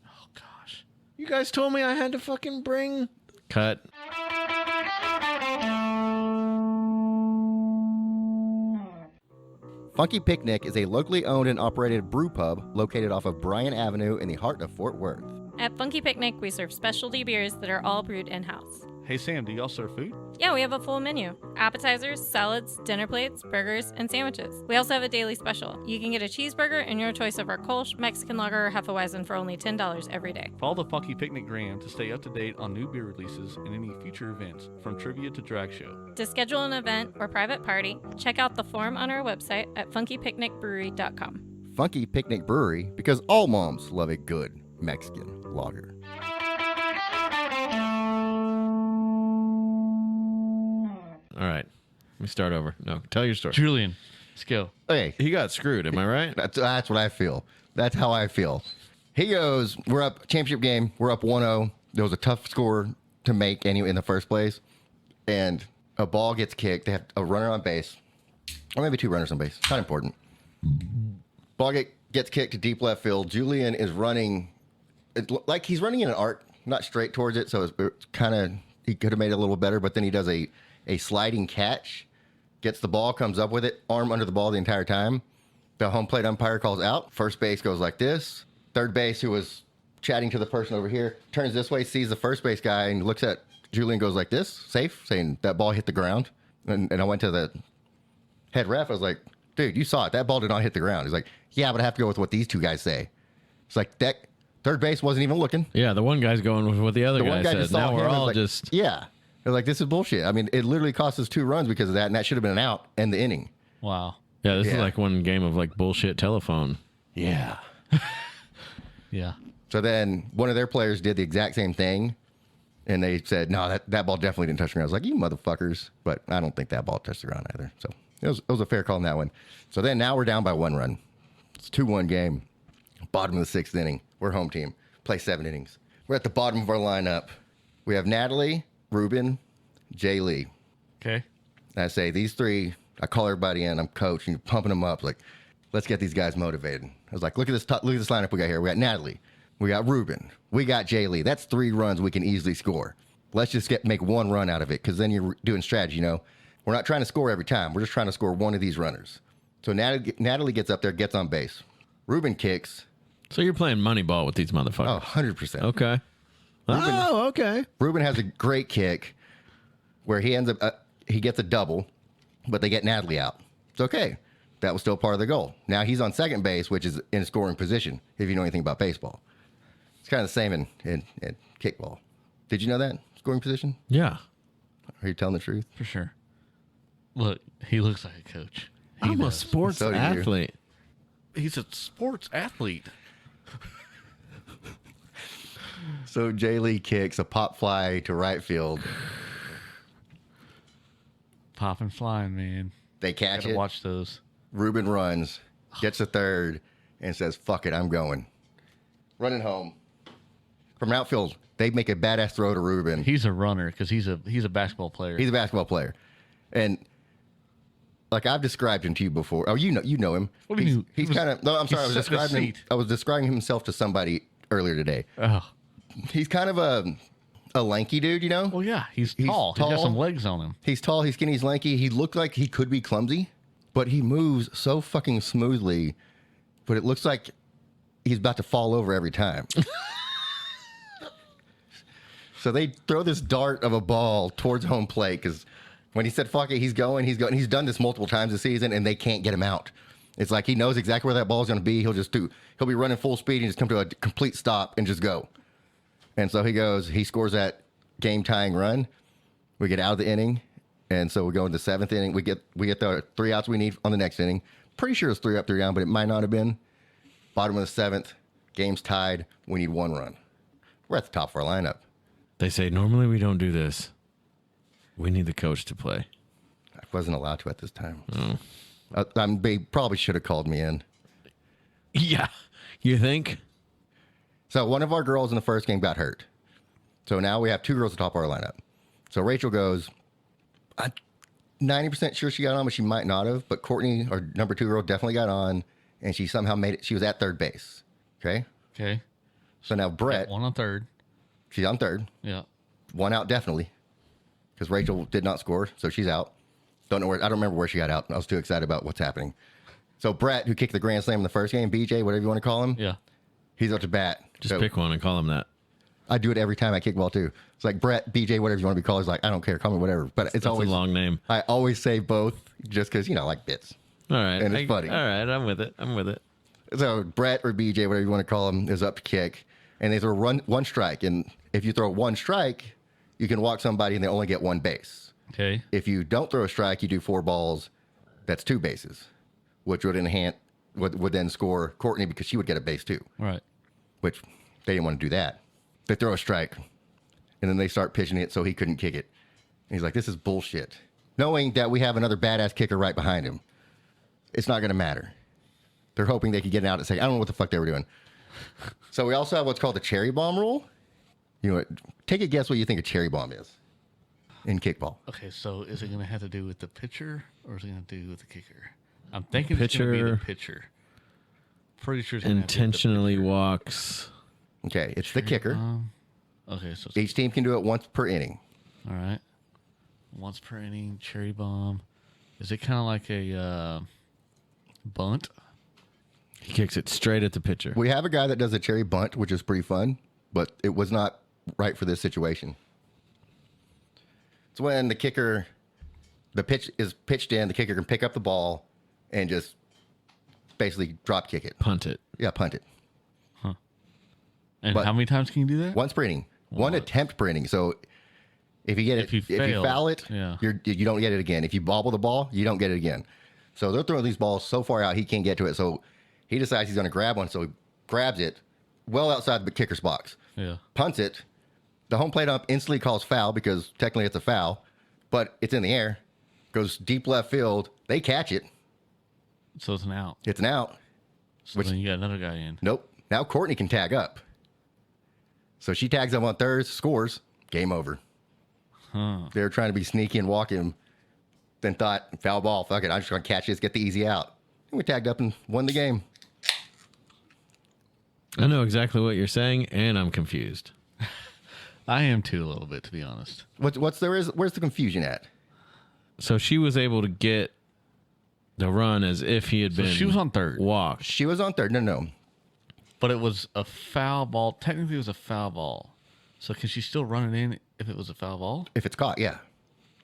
Oh gosh. You guys told me I had to fucking bring. Cut. Funky Picnic is a locally owned and operated brew pub located off of Bryan Avenue in the heart of Fort Worth. At Funky Picnic, we serve specialty beers that are all brewed in-house. Hey Sam, do y'all serve food? Yeah, we have a full menu. Appetizers, salads, dinner plates, burgers, and sandwiches. We also have a daily special. You can get a cheeseburger and your choice of our Kolsch, Mexican lager, or Hefeweizen for only $10 every day. Follow the Funky Picnic Gram to stay up to date on new beer releases and any future events, from trivia to drag show. To schedule an event or private party, check out the form on our website at funkypicnicbrewery.com. Funky Picnic Brewery, because all moms love a good Mexican lager. All right. Let me start over. No, tell your story. Julian, let's go. Okay, He got screwed. Am I right? that's what I feel. That's how I feel. He goes, we're up, championship game, we're up 1-0. There was a tough score to make anyway in the first place. And a ball gets kicked. They have a runner on base. Or maybe 2 runners on base. Not important. Ball gets kicked to deep left field. Julian is running, like he's running in an arc, not straight towards it. So it's kind of, he could have made it a little better. But then he does a sliding catch, gets the ball, comes up with it, arm under the ball the entire time. The home plate umpire calls out. First base goes like this. Third base, who was chatting to the person over here, turns this way, sees the first base guy, and looks at Julian, goes like this, safe, saying that ball hit the ground. And I went to the head ref. I was like, dude, you saw it. That ball did not hit the ground. He's like, yeah, but I have to go with what these 2 guys say. It's like that third base wasn't even looking. Yeah, the one guy's going with what the other The guy one guy said. just saw Now him we're and was all like, just. yeah. They're like, this is bullshit. I mean, it literally cost us 2 runs because of that, and that should have been an out and the inning. Wow. Yeah, this is Yeah. like one game of like bullshit telephone. Yeah. Yeah. So then one of their players did the exact same thing, and they said, no, that ball definitely didn't touch the ground. I was like, you motherfuckers. But I don't think that ball touched the ground either. So it was a fair call on that one. So then now we're down by 1 run. It's a 2-1 game. Bottom of the 6th inning. We're home team. Play 7 innings. We're at the bottom of our lineup. We have Natalie, Ruben, Jay Lee. Okay. And I say, these 3, I call everybody in. I'm coach and pumping them up. Like, let's get these guys motivated. I was like, look at this lineup we got here. We got Natalie. We got Ruben. We got Jay Lee. That's 3 runs we can easily score. Let's just make 1 run out of it, because then you're doing strategy, you know. We're not trying to score every time. We're just trying to score 1 of these runners. So Natalie gets up there, gets on base. Ruben kicks. So you're playing money ball with these Oh, motherfuckers. 100%. Okay. Oh, okay. Ruben has a great kick where he ends up, he gets a double, but they get Natalie out. It's okay. That was still part of the goal. Now he's on second base, which is in scoring position, if you know anything about baseball. It's kind of the same in kickball. Did you know that? Scoring position? Yeah. Are you telling the truth? For sure. Look, he looks like a coach. I'm a knows. sports So do you. athlete. He's a sports athlete. So Jay Lee kicks a pop fly to right field. Popping flying, man. They catch Gotta it. watch those. Ruben runs, gets to third, and says, fuck it, I'm going. Running home. From outfield, they make a badass throw to Ruben. He's a runner because he's a basketball player. He's a basketball player. And like I've described him to you before. Oh, you know him. What do you mean? He's kind of. No, I'm sorry. he set the seat. I was describing himself to somebody earlier today. Oh. He's kind of a lanky dude, you know. Well, yeah, he's tall. He's got some legs on him. He's tall. He's skinny. He's lanky. He looked like he could be clumsy, but he moves so fucking smoothly. But it looks like he's about to fall over every time. So they throw this dart of a ball towards home plate because when he said fuck it, he's going. He's done this multiple times this season, and they can't get him out. It's like he knows exactly where that ball is going to be. He'll be running full speed and just come to a complete stop and just go. And so he scores that game tying run. We get out of the inning. And so we go into the seventh inning. We get the 3 outs we need on the next inning. Pretty sure it's 3 up, 3 down, but it might not have been. Bottom of the seventh, game's tied. We need 1 run. We're at the top of our lineup. They say normally we don't do this. We need the coach to play. I wasn't allowed to at this time. They probably should have called me in. Yeah. You think? So one of our girls in the first game got hurt. So now we have 2 girls at the top of our lineup. So Rachel goes, I'm 90% sure she got on, but she might not have. But Courtney, our number 2 girl, definitely got on, and she somehow made it. She was at third base. Okay? Okay. So now Brett. 1 on third. She's on third. Yeah. 1 out definitely. Because Rachel did not score, so she's out. I don't remember where she got out. I was too excited about what's happening. So Brett, who kicked the grand slam in the first game, BJ, whatever you want to call him. Yeah. He's up to bat. Just pick one and call him that. I do it every time I kick ball too. It's like Brett, BJ, whatever you want to be called. He's like, I don't care, call me whatever. But it's always a long name. I always say both just because, I like bits. All right. And it's funny. All right, I'm with it. So Brett or BJ, whatever you want to call him, is up to kick. And they throw one strike. And if you throw 1 strike, you can walk somebody and they only get 1 base. Okay. If you don't throw a strike, you do 4 balls. That's 2 bases, which would would then score Courtney because she would get a base too. Right. Which they didn't want to do that. They throw a strike, and then they start pitching it so he couldn't kick it. And he's like, this is bullshit. Knowing that we have another badass kicker right behind him, it's not going to matter. They're hoping they could get it out at second. I don't know what the fuck they were doing. So we also have what's called the cherry bomb rule. Take a guess what you think a cherry bomb is in kickball. Okay, so is it going to have to do with the pitcher or is it going to do with the kicker? I'm thinking it's going to be the pitcher. Pretty sure it's going to intentionally walks. Okay, it's the kicker. Okay, so each team can do it once per inning. All right. Once per inning, cherry bomb. Is it kind of like a bunt? He kicks it straight at the pitcher. We have a guy that does a cherry bunt, which is pretty fun, but it was not right for this situation. It's when the pitch is pitched in, the kicker can pick up the ball and just basically drop kick it. Punt it. Yeah, punt it. Huh. And how many times can you do that? Once per inning. One attempt per inning. So if you get it, if you foul it, you don't get it again. If you bobble the ball, you don't get it again. So they're throwing these balls so far out he can't get to it. So he decides he's going to grab one. So he grabs it well outside the kicker's box. Yeah. Punts it. The home plate ump instantly calls foul because technically it's a foul, but it's in the air. Goes deep left field. They catch it. So it's an out. It's an out. So then you got another guy in. Nope. Now Courtney can tag up. So she tags up on third, scores, game over. Huh. They were trying to be sneaky and walk him, then thought, foul ball, fuck it, I'm just going to catch this, get the easy out. And we tagged up and won the game. I know exactly what you're saying, and I'm confused. I am too, a little bit, to be honest. Where's the confusion at? So she was able to get the run as if he had been. She was on third. Walked. She was on third. No. But it was a foul ball. Technically, it was a foul ball. So can she still run it in if it was a foul ball? If it's caught, yeah.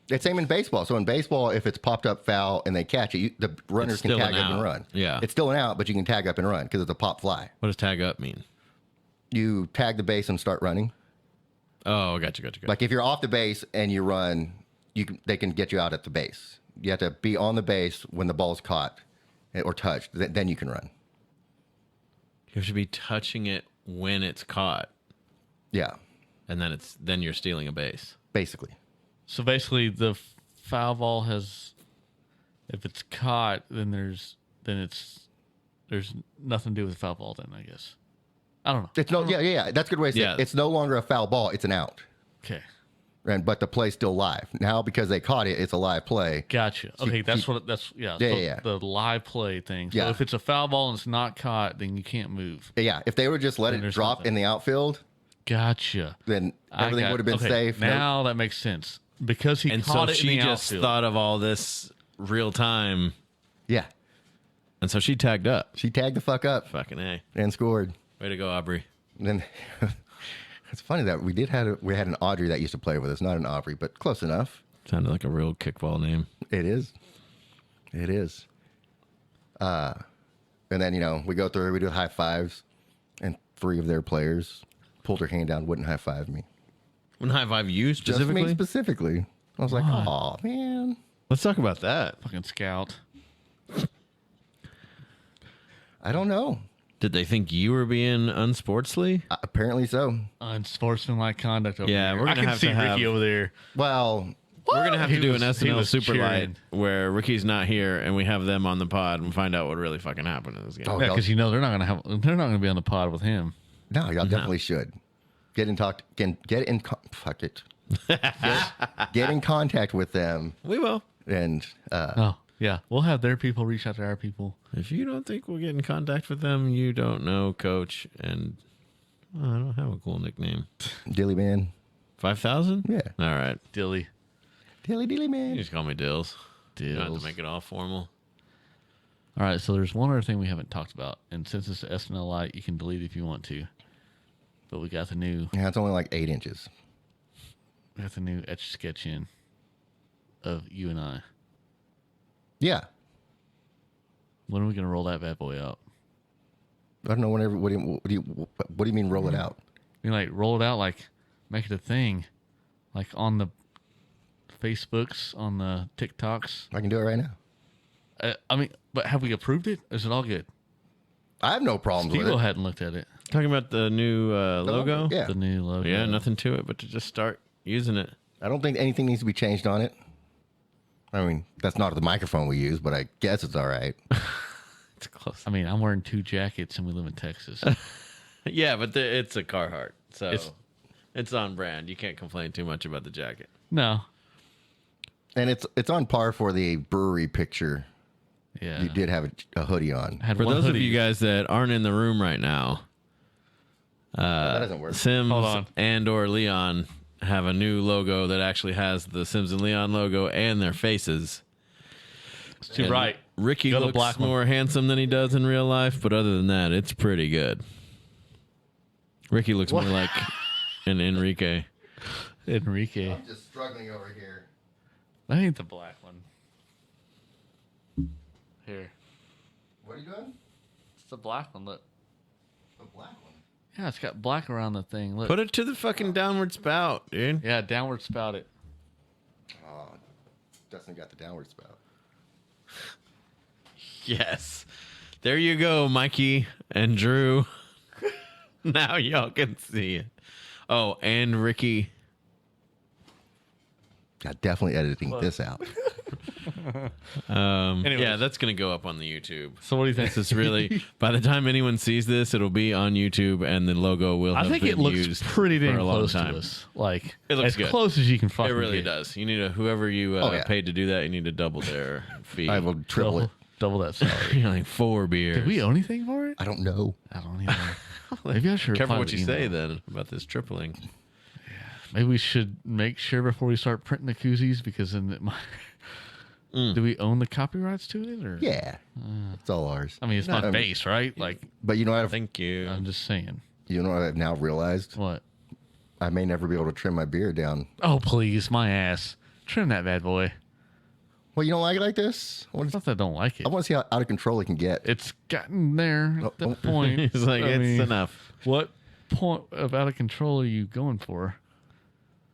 It's same in baseball. So in baseball, if it's popped up foul and they catch it, the runners can tag up and run. Yeah. It's still an out, but you can tag up and run because it's a pop fly. What does tag up mean? You tag the base and start running. Oh, gotcha. Like if you're off the base and you run, they can get you out at the base. You have to be on the base when the ball's caught or touched. Then you can run. You have to be touching it when it's caught. Yeah. And then you're stealing a base. Basically. So basically, the foul ball has, if it's caught, then there's nothing to do with the foul ball. Then I guess I don't know. It's no, yeah. That's a good way to say it. It's no longer a foul ball. It's an out. Okay. but the play's still live. Now because they caught it, it's a live play. Gotcha. Okay, that's Yeah, so yeah. the live play thing. So Yeah. if it's a foul ball and it's not caught, then you can't move. Yeah, if they would just let Then it there's drop nothing. in the outfield, Gotcha. then everything would have been okay, safe. Now that makes sense because he And caught so it she in the just outfield. thought of all this real time, Yeah, and so she tagged up. she tagged the fuck up Fucking A. and scored. Way to go, Aubrey. And then it's funny that we had an Audrey that used to play with us, not an Aubrey, but close enough. Sounded like a real kickball name. It is. It is. And then, we go through, we do high fives, and 3 of their players pulled their hand down, wouldn't high five me. When high five you Just specifically? me specifically. I was like, oh, man. Let's talk about that. fucking scout. I don't know. Did they think you were being unsportsly? Apparently so. Unsportsmanlike conduct over Yeah, there. we're gonna I can have see to have- Ricky over there. Well, We're gonna have to do an He SNL was Super cheering. Light where Ricky's not here and we have them on the pod and find out what really fucking happened in this game. Oh, Yeah, y'all- because they're not gonna be on the pod with him. no, y'all definitely should. Get in fuck it. Get in contact with them. We will. And Oh, yeah. We'll have their people reach out to our people. If you don't think we'll get in contact with them, you don't know, Coach. And I don't have a cool nickname. Dilly Man. 5,000? Yeah. All right. Dilly. Dilly You Man. just call me Dills. You don't have Dills. to make it all formal. All right, so there's one other thing we haven't talked about. And since it's SNL Light, you can delete it if you want to. But we got the new Yeah, it's only like 8 inches. etch sketch in of you and I. Yeah. When are we gonna roll that bad boy out? I don't know. Whenever. What do you mean? Roll it out? I mean, like roll it out, like make it a thing, like on the Facebooks, on the TikToks. I can do it right now. I mean, but have we approved it? Is it all good? I have no problems with Steve it. hadn't looked at it. Talking about the new logo? Yeah. The new logo. Yeah, nothing to it but to just start using it. I don't think anything needs to be changed on it. I mean, that's not the microphone we use, but I guess it's all right. It's close. I mean, I'm wearing 2 jackets and we live in Texas. Yeah, but it's a Carhartt, so It's- it's on brand. You can't complain too much about the jacket. No. And it's on par for the brewery picture. Yeah. You did have a hoodie on. I had For one those hoodie. of you guys that aren't in the room right now, that doesn't work. Sims Hold on. and or Leon have a new logo that actually has the Sims and Leon logo and their faces. It's too And bright. Ricky Go to looks black one. more handsome than he does in real life, but other than that, it's pretty good. Ricky looks more like an Enrique. Enrique. I'm just struggling over here. That ain't the black one. Here. What are you doing? It's the black one. Look. The black one. Yeah, it's got black around the thing. Look. Put it to the fucking downward spout, dude. Yeah, downward spout it. Oh, Dustin got the downward spout. Yes. There you go, Mikey and Drew. Now y'all can see it. Oh, and Ricky. Got definitely editing this out. Anyways. Yeah, that's going to go up on the YouTube. So what do you think? This is really, by the time anyone sees this, it'll be on YouTube and the logo will I have think been it looks used pretty for damn a long close time. to us. Like It looks as good. close as you can fucking It really get. does. You need whoever you Oh, yeah. paid to do that, you need to double their fee. I will triple it. Double that salary. You're like 4 beers. Did we owe anything for it? I don't know. I don't either. Maybe I should Careful reply what to you say email. then about this tripling. Maybe we should make sure before we start printing the koozies because then it might. Do we own the copyrights to it or? Yeah, it's all ours. I mean, it's not I mean, base, right? Like But you know what? Thank you. I'm just saying. You know what I've now realized? What? I may never be able to trim my beard down. Oh please, my ass! Trim that bad boy. Well, you don't like it like this? I want It's not that I don't like it. to see how out of control it can get. It's gotten there at that point. He's like, I it's mean, enough. What point of out of control are you going for?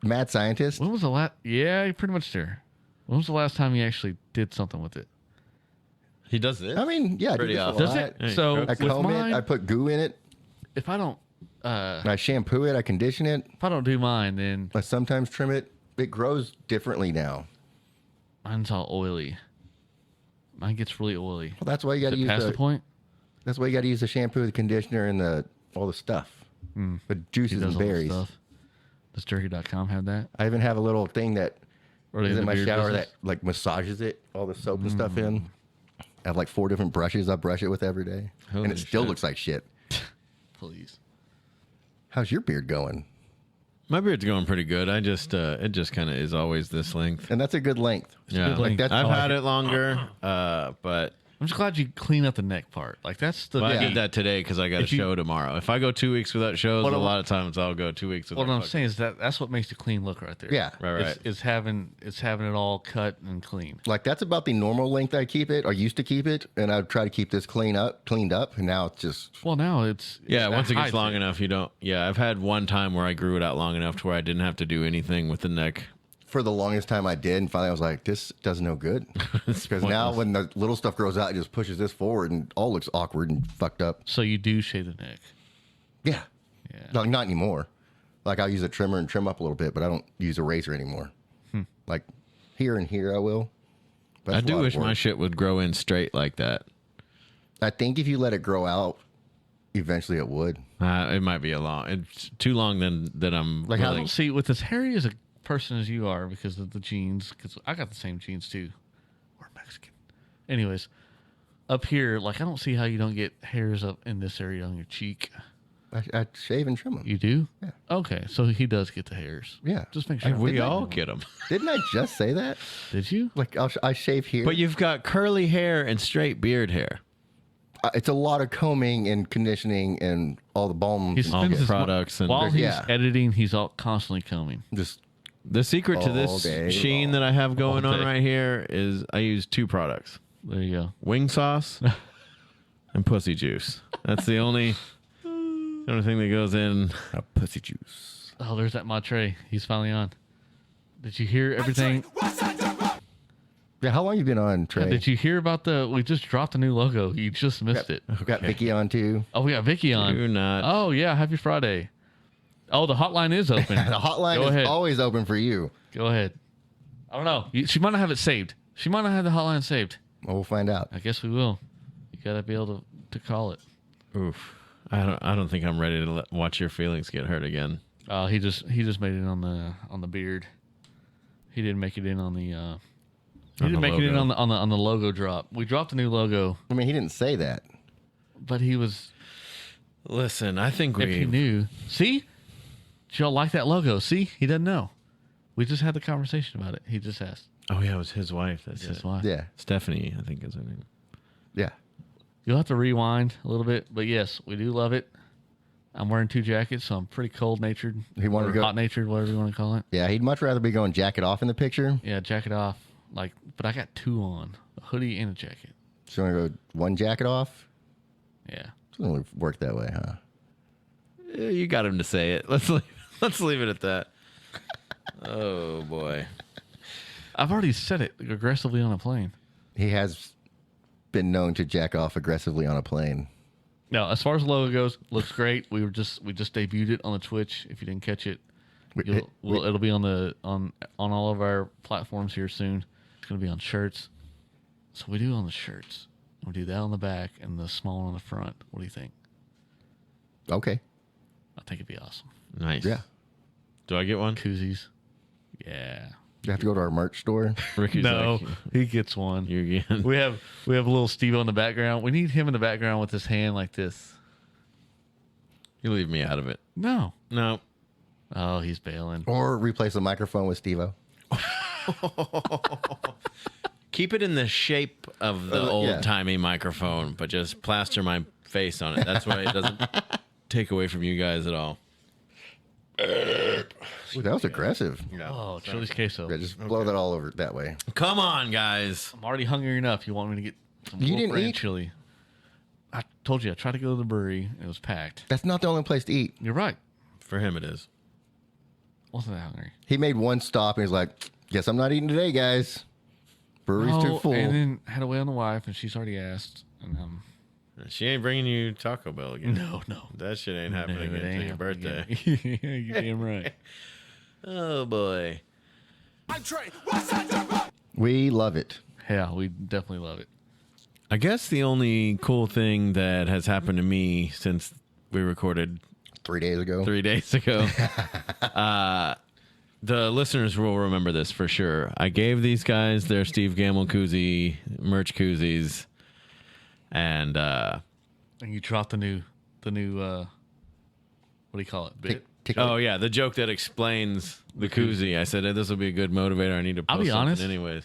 Mad scientist. When was the last? Yeah, you're pretty much there. When was the last time you actually did something with it? He does this? I mean, yeah, I do Pretty this a often. Does lot. it? Hey, So I with comb mine, it. I put goo in it. if I don't, I shampoo it. I condition it. if I don't do mine, then I sometimes trim it. It grows differently now. mine's all oily. Mine gets really oily. Well, that's why you got to Is it use past the the. point? That's why you got to use the shampoo, the conditioner, and all the stuff. The He juices does and all the berries. stuff. Does jerky.com have that? I even have a little thing that Or is in my beard shower business? that like massages it, all the soap and stuff in. I have like 4 different brushes I brush it with every day. Holy and it still shit. looks like shit. Please. How's your beard going? My beard's going pretty good. I just it just kind of is always this length. And that's a good length. Yeah, good Like length. that's I've how I- had it longer, but I'm just glad you clean up the neck part. Like that's the. I Yeah. did that today because I got a If you- show tomorrow. If I go 2 weeks without shows, What a I'm- lot of times I'll go 2 weeks without. What I'm fucking- saying is that's what makes the clean look right there. Yeah. Right. It's having it all cut and clean. Like that's about the normal length I keep it, or used to keep it, and I try to keep this cleaned up, and now it's just Well, now it's Yeah, once it gets hides long enough, you don't. Yeah, I've had one time where I grew it out long enough to where I didn't have to do anything with the neck. for the longest time I did, and finally I was like, this does no good. It's Because now pointless. when the little stuff grows out, it just pushes this forward and all looks awkward and fucked up. So you do shave the neck. Yeah. Yeah. No, not anymore. Like I'll use a trimmer and trim up a little bit, but I don't use a razor anymore. Like here and here I will. But I that's a do lot of wish my work. shit would grow in straight like that. I think if you let it grow out, eventually it would. It might be a long. It's too long than that. I'm Like, how- I willing- don't see with as hairy as a person as you are because of the genes. Because I got the same genes too. We're Mexican. Anyways, up here, like I don't see how you don't get hairs up in this area on your cheek. I shave and trim them. You do? Yeah. Okay, so he does get the hairs. Yeah. Just make sure. we Didn't I- all get them. Didn't I just say that? Did you? Like I shave here. But you've got curly hair and straight beard hair. It's a lot of combing and conditioning and all the balm. He and spends his products and- while he's Yeah. editing. He's all constantly combing. just The secret to All this day sheen long. that I have going All on day. right here is I use 2 products: There you go. wing sauce and pussy juice. That's the only thing that goes in a pussy juice. Oh, there's that Matre. He's finally on. Did you hear everything? yeah. How long you been on, Trey? Did you hear about we just dropped a new logo. You just missed it. Got Vicky on too. Oh, we got Vicky on. Do not. Oh, yeah. Happy Friday. Oh, the hotline is open. The hotline Go is ahead. always open for you. Go ahead. I don't know. She might not have it saved. She might not have the hotline saved. Well, we'll find out. I guess we will. You got to be able to call it. Oof. I don't think I'm ready to watch your feelings get hurt again. He just made it on the beard. He didn't make it in on the he On didn't the make it in logo. on the logo drop. We dropped a new logo, I mean, he didn't say that. but he was Listen, I think if he knew. See? Did y'all like that logo? See? He doesn't know. We just had the conversation about it. He just asked. Oh yeah, it was his wife. That's That's it. why. Yeah. Stephanie, I think is her name. Yeah. You'll have to rewind a little bit, but yes, we do love it. I'm wearing 2 jackets, so I'm pretty cold natured. He wanted to go- hot natured, whatever you want to call it. Yeah. He'd much rather be going jacket off in the picture. Yeah, jacket off. But I got 2 on. A hoodie and a jacket. So you want to go one jacket off? Yeah. It doesn't really work that way, huh? You got him to say it. Let's leave it at that. Oh boy. I've already said it aggressively on a plane. He has been known to jack off aggressively on a plane. No, as far as the logo goes, looks great. We just debuted it on the Twitch. If you didn't catch it, it'll be on all of our platforms here soon. It's gonna be on shirts. So we do on the shirts. We do that on the back and the small one on the front. What do you think? Okay. I think it'd be awesome. Nice. Yeah. Do I get one? Koozies. Yeah. You have to go to our merch store. Ricky's No, like, he gets one. you again. We have a little Steve in the background. We need him in the background with his hand like this. You leave me out of it. No. No. Oh, he's bailing. Or replace the microphone with Steve-O. Keep it in the shape of the Yeah. old-timey microphone, but just plaster my face on it. That's why it doesn't take away from you guys at all. Ooh, that was aggressive. Oh, Chili's queso. Yeah, just blow that all over that way. Come on, guys. I'm already hungry enough. You want me to get some You Wolf didn't Brand eat? chili? I told you I tried to go to the brewery. It was packed. That's not the only place to eat. You're right. For him, it is. Wasn't that hungry? He made one stop and he's like, guess I'm not eating today, guys. Brewery's too full. And then had to wait on the wife, and she's already asked. And She ain't bringing you Taco Bell again. no. That shit ain't happening No, it until ain't your happening birthday. again. Yeah, you're damn right. Oh, boy. We love it. Yeah, we definitely love it. I guess the only cool thing that has happened to me since we recorded 3 days ago. 3 days ago. The listeners will remember this for sure. I gave these guys their Steve Gamble koozie, merch koozies, and you dropped the new what do you call it? Bit? oh yeah, the joke that explains the koozie. I said, hey, this will be a good motivator. I need to post I'll be honest, something anyways.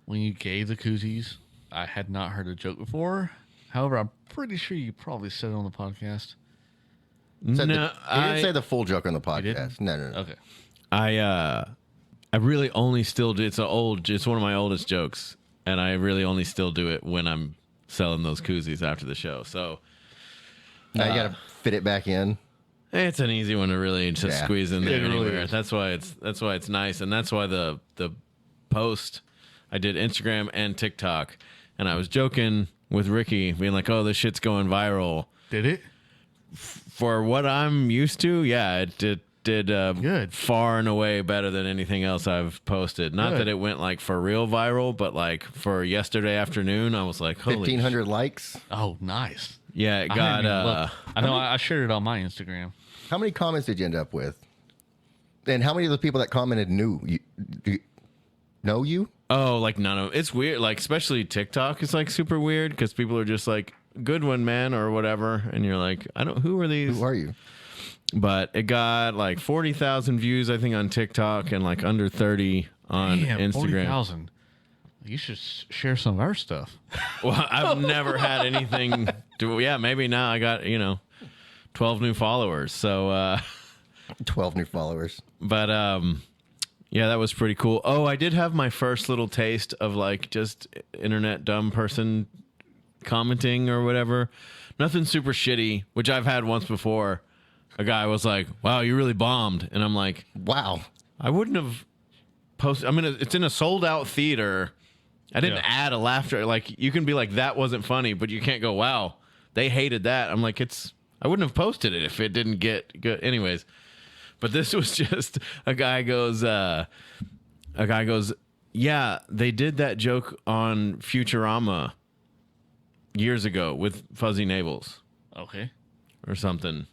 When you gave the koozies, I had not heard a joke before. However, I'm pretty sure you probably said it on the podcast. He didn't say the full joke on the podcast. No. Okay. I really only still do. It's one of my oldest jokes, and I really only still do it when I'm selling those koozies after the show. So now you got to fit it back in. It's an easy one to really just squeeze in there really anywhere. is. That's why it's nice, and that's why the post I did Instagram and TikTok, and I was joking with Ricky, being like, "Oh, this shit's going viral." Did it? For what I'm used to, yeah, it did good, far and away better than anything else I've posted. Not that it went like for real viral, but like for yesterday afternoon, I was like, holy 1,500 likes. Oh, nice. Yeah, it got. I know. I shared it on my Instagram. How many comments did you end up with? And how many of the people that commented know you? Oh, like none of it's weird. Like especially TikTok is like super weird because people are just like, "Good one, man," or whatever, and you're like, "I don't. Who are these? Who are you?" But it got like 40,000 views, I think, on TikTok and like under 30 on Instagram. 40,000. You should share some of our stuff. Well, I've never had anything. Yeah, maybe now I got 12 new followers. So 12 new followers. But yeah, that was pretty cool. Oh, I did have my first little taste of like just internet dumb person commenting or whatever. Nothing super shitty, which I've had once before. A guy was like, "Wow, you really bombed," and I'm like, "Wow, I wouldn't have posted." I mean, it's in a sold out theater. I didn't add a laughter. Like you can be like, "That wasn't funny," but you can't go, "Wow, they hated that." I'm like, I wouldn't have posted it if it didn't get good. Anyways, but this was just a guy goes, "Yeah, they did that joke on Futurama years ago with fuzzy navels." Okay. Or something.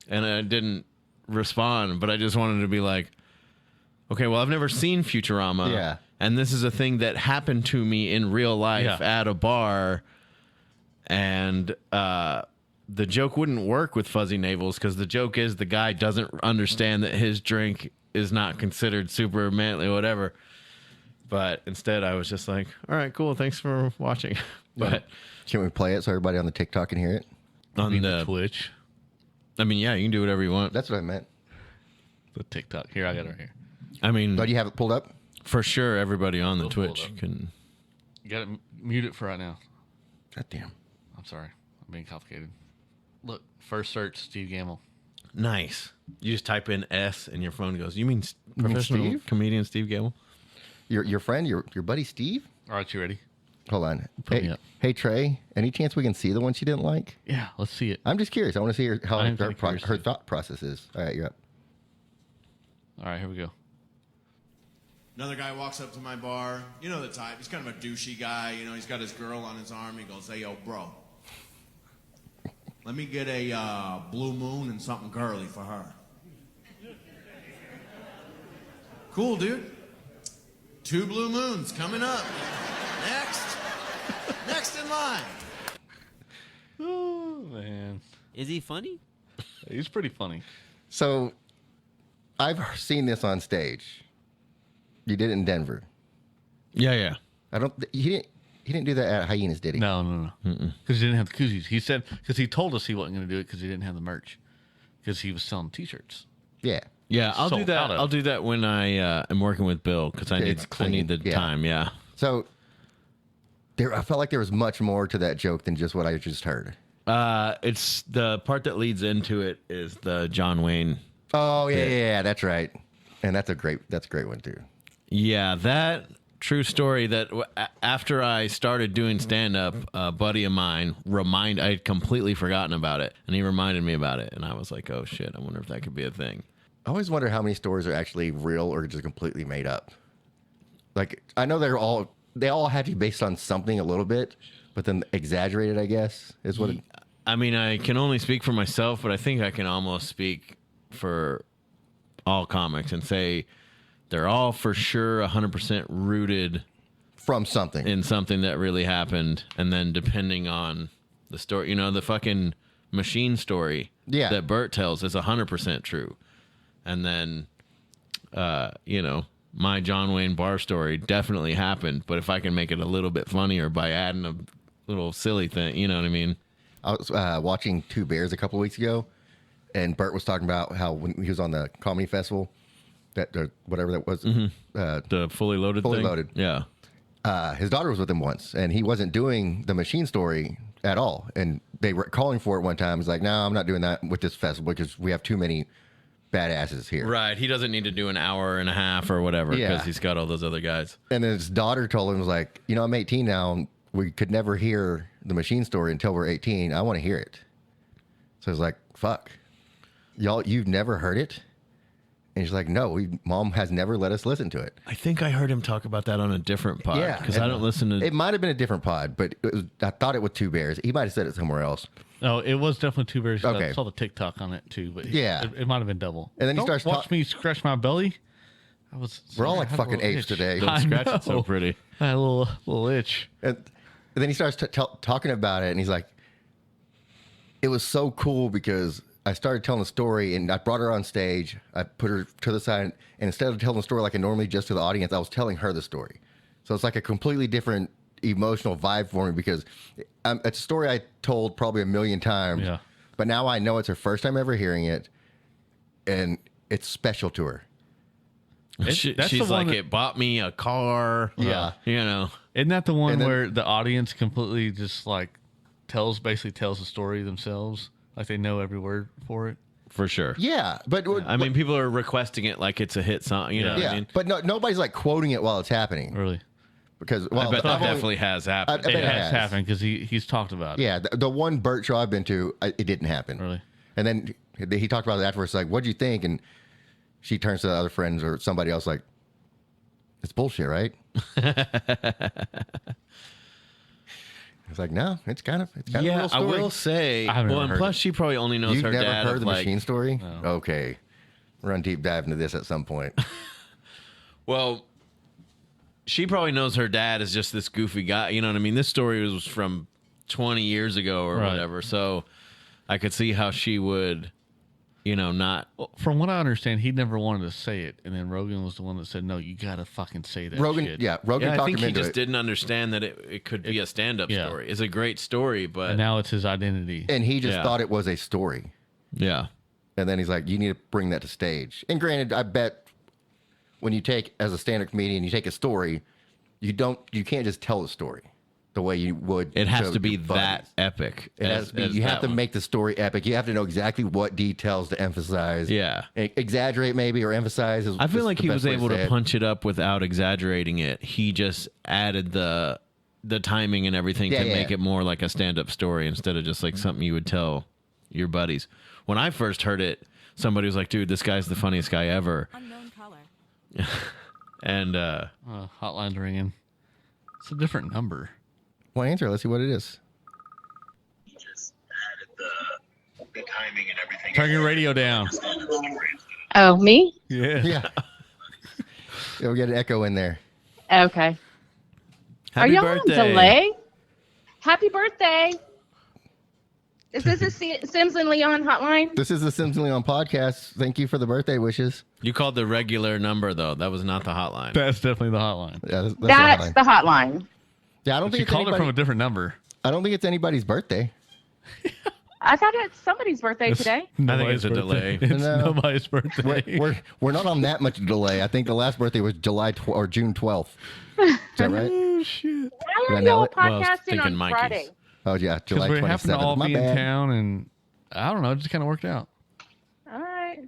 And I didn't respond, but I just wanted to be like, okay, well, I've never seen Futurama. Yeah. And this is a thing that happened to me in real life at a bar. And the joke wouldn't work with fuzzy navels because the joke is the guy doesn't understand that his drink is not considered super manly or whatever. But instead, I was just like, all right, cool. Thanks for watching. But can we play it so everybody on the TikTok can hear it? On the Twitch. I mean, yeah, you can do whatever you want. That's what I meant. The TikTok. Here, I got it right here. I mean, do you have it pulled up? For sure, everybody on the Twitch can. You got to mute it for right now. God damn. I'm sorry. I'm being complicated. Look, first search, Steve Gamble. Nice. You just type in S and your phone goes, you mean professional Steve? comedian Steve Gamble? Your friend, your buddy Steve? All right, you ready? Hold on. Put me up. Hey, Trey, any chance we can see the one she didn't like? Yeah, let's see it. I'm just curious. I want to see how I am her, kinda curious, her too. thought process is. All right, you're up. All right, here we go. Another guy walks up to my bar. You know the type. He's kind of a douchey guy. You know, he's got his girl on his arm. He goes, "Hey, yo, bro. Let me get a blue moon and something girly for her." Cool, dude. 2 blue moons coming up. Next in line. Oh, man. Is he funny? He's pretty funny. So, I've seen this on stage. You did it in Denver. Yeah. He didn't do that at Hyenas, did he? No. Because he didn't have the koozies. He said, because he told us he wasn't going to do it because he didn't have the merch. Because he was selling T-shirts. Yeah. Yeah, I'll do Sold that. out of. I'll do that when I am working with Bill because I It's clean. need the Yeah. time. Yeah. So, I felt like there was much more to that joke than just what I just heard. It's the part that leads into it is the John Wayne. Oh yeah, that's right. And that's a great one too. Yeah, that true story. That after I started doing stand up, a buddy of mine I had completely forgotten about it, and he reminded me about it, and I was like, oh shit, I wonder if that could be a thing. I always wonder how many stories are actually real or just completely made up. Like I know they all have to be based on something a little bit, but then exaggerated, I guess, is what. I mean, I can only speak for myself, but I think I can almost speak for all comics and say they're all for sure 100% rooted from something in something that really happened, and then depending on the story, you know, the fucking machine story that Bert tells is 100% true, and then you know, my John Wayne bar story definitely happened, but if I can make it a little bit funnier by adding a little silly thing, you know what I mean? I was watching Two Bears a couple weeks ago, and Bert was talking about how when he was on the comedy festival, whatever that was, the Fully Loaded thing? Yeah. His daughter was with him once, and he wasn't doing the machine story at all. And they were calling for it one time. He's like, no, I'm not doing that with this festival because we have too many badasses here. Right. He doesn't need to do an hour and a half or whatever because he's got all those other guys. And then his daughter told him, was like, you know, I'm 18 now. And we could never hear the machine story until we're 18. I want to hear it. So I was like, fuck. Y'all, you've never heard it? And she's like, no, Mom has never let us listen to it. I think I heard him talk about that on a different pod. Yeah. Because I don't listen to... It might have been a different pod, but I thought it was Two Bears. He might have said it somewhere else. No, it was definitely Two Bears. Okay. I saw the TikTok on it too, but yeah, it might have been double. And then he Don't starts watch me scratch my belly. We're all like fucking apes today. Don't scratch it so pretty. I had a little itch. And then he starts talking about it, and he's like, it was so cool because I started telling the story, and I brought her on stage. I put her to the side, and instead of telling the story like I normally just to the audience, I was telling her the story. So it's like a completely different emotional vibe for me because it's a story I told probably a million times. Yeah. But now I know it's her first time ever hearing it, and it's special to her. She's like, it bought me a car. Yeah. You know. Isn't that the one where the audience completely just like basically tells the story themselves? Like they know every word for it? For sure. Yeah. But I mean, people are requesting it like it's a hit song. You know what I mean? But nobody's like quoting it while it's happening. Really? Because, I bet that definitely has happened. It has happened because he's talked about it. Yeah. The one Bert show I've been to, it didn't happen. Really? And then he talked about it afterwards, like, what'd you think? And she turns to the other friends or somebody else like, it's bullshit, right? It's like, no, it's kind of a real story. I will say. I haven't well, and heard plus, she probably only knows You've her never dad. heard the like, machine story? No. Okay. We're on deep dive into this at some point. Well, she probably knows her dad is just this goofy guy. You know what I mean? This story was from 20 years ago or whatever. So I could see how she would, you know, not. Well, from what I understand, he never wanted to say it, and then Rogan was the one that said, "No, you gotta fucking say that." Rogan shit. Rogan I talked think him he into just it. didn't understand that it could be a stand-up story. It's a great story, but And now it's his identity. And he just thought it was a story. yeah. And then he's like, you need to bring that to stage. And granted, I bet when you take, as a stand-up comedian, you take a story, you can't just tell the story the way you would. It has to be your buddies. that epic. It has to be, you have to make the story epic. You have to know exactly what details to emphasize. Yeah. Exaggerate maybe or emphasize. I feel like the he best was way able say to it. punch it up without exaggerating it. He just added the timing and everything to make it more like a stand-up story instead of just like something you would tell your buddies. When I first heard it, somebody was like, dude, this guy's the funniest guy ever. Unknown caller. And Hotline's ringing. It's a different number. Well, answer. Let's see what it is. He just added the timing and everything. Turn your radio down. Oh, me? Yeah. Yeah. We get an echo in there. Okay. Are y'all on delay? Happy birthday. Is this a Sims and Leon hotline? This is the Sims and Leon podcast. Thank you for the birthday wishes. you called the regular number, though. That was not the hotline. That's definitely the hotline. Yeah, That's the hotline. Yeah, I don't think You it's called it anybody, from a different number. I don't think it's anybody's birthday. I thought it's somebody's birthday today. I think it's a delay. It's No. nobody's birthday. We're not on that much delay. I think the last birthday was or June 12th. Is that right? Oh, shit. Why Did I are nail y'all it? Well, I was podcasting thinking on Mikey's. Friday? Oh yeah, July Because we happened to 27th. all My be bad. in town, and I don't know, it just kind of worked out. All right.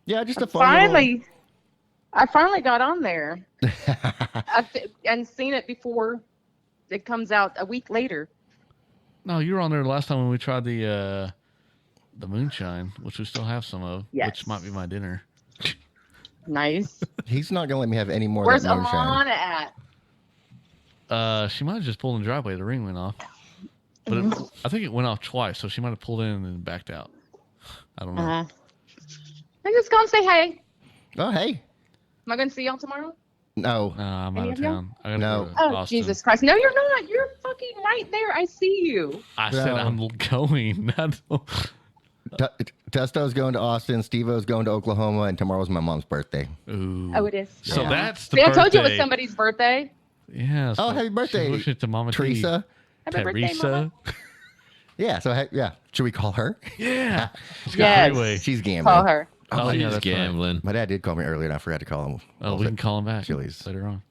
Yeah, just a fun little- I finally got on there and seen it before it comes out a week later. No, you were on there last time when we tried the moonshine, which we still have some of, Yes. which might be my dinner. Nice. He's not gonna let me have any more Where's of that moonshine. Alana at? She might have just pulled in the driveway. The ring went off. But I think it went off twice, so she might have pulled in and then backed out. I don't know. I'm just going to say hey. Oh, hey. Am I going to see y'all tomorrow? No. I'm Any out of of y'all? town. I gotta No. go to Oh, Austin. Jesus Christ. No, you're not. You're fucking right there. I see you. I said I'm going. Testo's going to Austin, Steve-O's going to Oklahoma, and tomorrow's my mom's birthday. Ooh. Oh, it is. So that's the See, birthday. I told you it was somebody's birthday. Yeah. Oh, happy birthday, Wish it to Mama Teresa. Happy birthday, Mama. Yeah, so yeah. Should we call her? Yeah. Yes. She's gambling. Call her. Oh, yeah, She's that's gambling. My dad did call me earlier, and I forgot to call him. Oh, we can call him back Chili's. later on.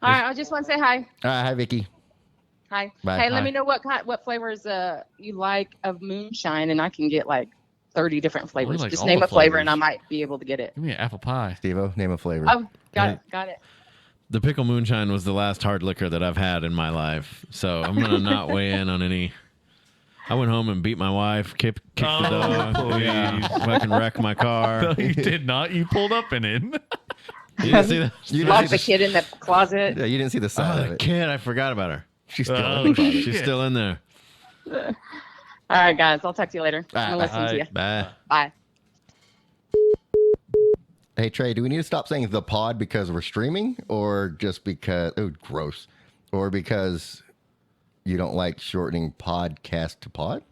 All right. I just want to say hi. All right, hi, Vicky. Hi. Bye. Hey, Hi. let me know what flavors you like of moonshine, and I can get like 30 different flavors. like Just all name the a flavor, and flavors. I might be able to get it. Give me an apple pie. Steve-O, name a flavor. Oh, got it. The pickle moonshine was the last hard liquor that I've had in my life, so I'm gonna not weigh in on any. I went home and beat my wife, kicked the dog. Yeah, fucking wrecked my car. No, you did not. You pulled up in it. You didn't see that? You didn't Lock see the kid in the closet. Yeah, you didn't see the side of the it. kid, I forgot about her. She's still Oh, in the closet. shit. She's still in there. All right, guys. I'll talk to you later. I'm going to listen to you. Bye. Bye. Hey, Trey, do we need to stop saying the pod because we're streaming, or just because, oh, gross, or because you don't like shortening podcast to pod?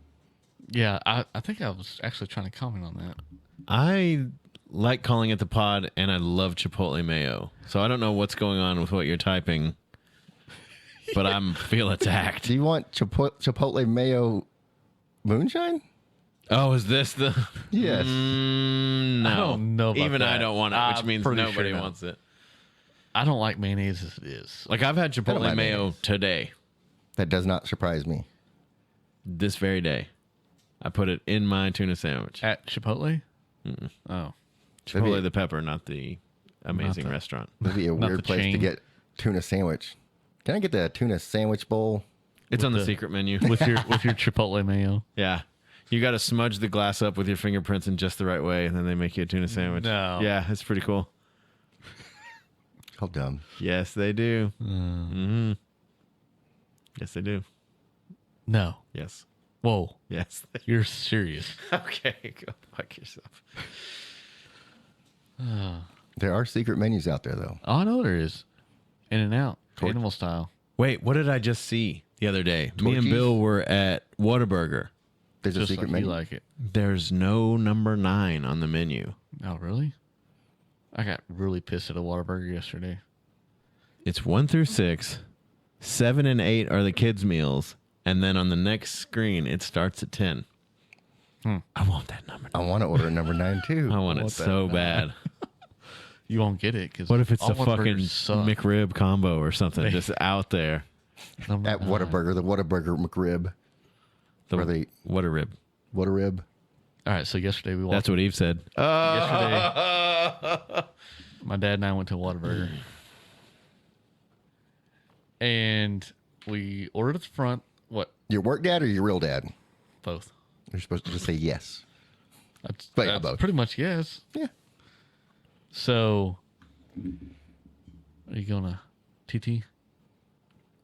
Yeah, I think I was actually trying to comment on that. I like calling it the pod, and I love Chipotle mayo. So I don't know what's going on with what you're typing, but I feel attacked. Do you want Chipotle mayo moonshine? Oh, is this the? Yes. No. I don't know about Even I that. don't want it, which I'm means pretty nobody sure no. wants it. I don't like mayonnaise as it is. Like, I've had don't Chipotle like mayo mayonnaise. today, That does not surprise me. this very day. I put it in my tuna sandwich. At Chipotle? Oh. Chipotle the pepper, not the amazing the- restaurant. That'd be a Not the weird place to chain. get tuna sandwich. Can I get the tuna sandwich bowl? It's on the the- secret menu. With your Chipotle mayo. Yeah. You got to smudge the glass up with your fingerprints in just the right way, and then they make you a tuna sandwich. No. Yeah, it's pretty cool. How dumb. Yes, they do. Mm-hmm. Yes, they do. No. Yes. Whoa. Yes. You're serious. Okay, go fuck yourself. There are secret menus out there, though. Oh, I know there is. In and out. Animal style. Wait, what did I just see the other day? Me and Torchies? Bill were at Whataburger. There's a Just secret like menu. you like it. There's no number 9 on the menu. Oh, really? I got really pissed at a Whataburger yesterday. It's 1 through 6. 7 and 8 are the kids' meals. And then on the next screen, it starts at 10. I want that number. I want to order number 9 too. I want it so bad. You won't get it. Cause What if it's all a fucking Whataburgers suck. McRib combo or something just out there? Number At 9. Whataburger, the Whataburger McRib. Or the What a rib. Whatarib. All right, so yesterday we walked. That's what Eve said. Yesterday, my dad and I went to Whataburger. And we ordered at the front. What? Your work dad or your real dad? Both. You're supposed to just say yes. That's, But yeah, that's both. pretty much yes. Yeah. So, are you going to TT?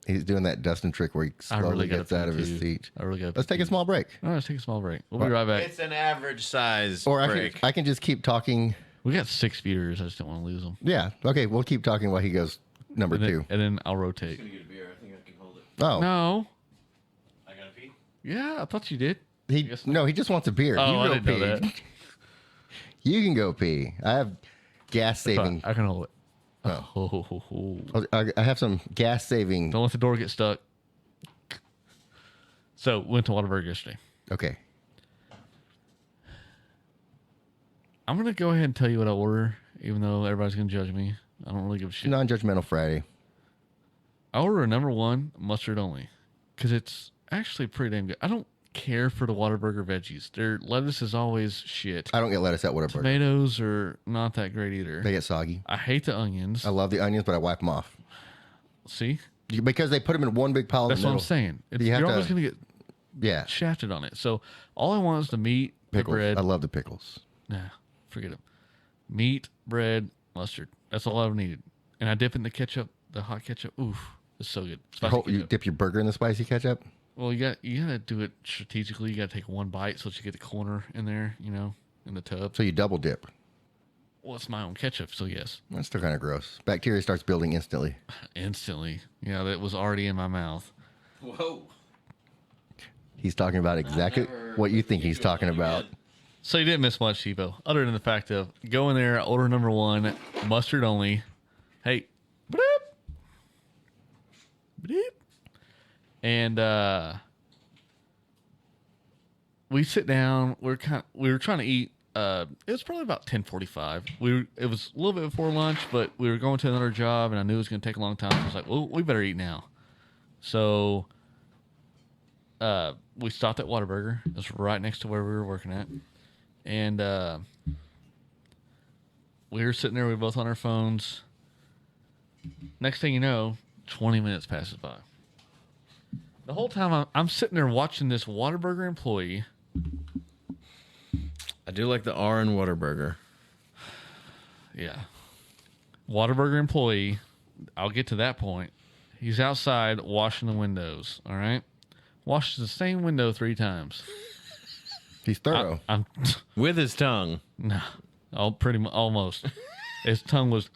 He's doing that Dustin trick where he I slowly really got gets out of his seat. I really got. Let's take a small break. All right, let's take a small break. We'll be right back. It's an average size Or break. I can just keep talking. We got 6 viewers. I just don't want to lose them. Yeah. Okay. We'll keep talking while he goes number And then, 2. and then I'll rotate. get a beer. I think I can hold it. Oh. No. I gotta pee. Yeah, I thought you did. He just wants a beer. Oh, you I go didn't know pee. that. You can go pee. I have gas saving. I can hold it. Oh. I have some gas saving. Don't let the door get stuck. So, went to Whataburger yesterday. Okay. I'm going to go ahead and tell you what I order, even though everybody's going to judge me. I don't really give a shit. Non-judgmental Friday. I order a number 1 mustard only because it's actually pretty damn good. I don't care for the Whataburger veggies. Their lettuce is always shit. I don't get lettuce at Whataburger. Tomatoes are not that great either. They get soggy. I hate the onions. I love the onions, but I wipe them off. See? Because they put them in one big pile in That's the what I'm middle. saying. It's, You have you're to- always going to get Yeah. shafted on it. So all I want is the meat, Pickles. the bread. I love the pickles. Nah, forget it. Meat, bread, mustard. That's all I've needed. And I dip in the ketchup, the hot ketchup. Oof, it's so good. Spicy You ketchup. dip your burger in the spicy ketchup? Well, you gotta do it strategically. You gotta take one bite so that you get the corner in there, in the tub. So you double dip. Well, it's my own ketchup, so yes. That's still kind of gross. Bacteria starts building instantly. Instantly. Yeah, that was already in my mouth. Whoa. He's talking about exactly what you think he's talking about. So you didn't miss much, Chivo, other than the fact of go in there, order number 1, mustard only. Hey, bloop, bloop. And we sit down. We were trying to eat. It was probably about 10:45. It was a little bit before lunch, but we were going to another job, and I knew it was going to take a long time. So I was like, well, we better eat now. So we stopped at Whataburger. It was right next to where we were working at. And we were sitting there. We were both on our phones. Next thing you know, 20 minutes passes by. The whole time I'm sitting there watching this Whataburger employee. I do like the R in Whataburger. Yeah. Whataburger employee. I'll get to that point. He's outside washing the windows. All right. Washes the same window 3 times. He's thorough. I'm with his tongue. No. Almost. His tongue was.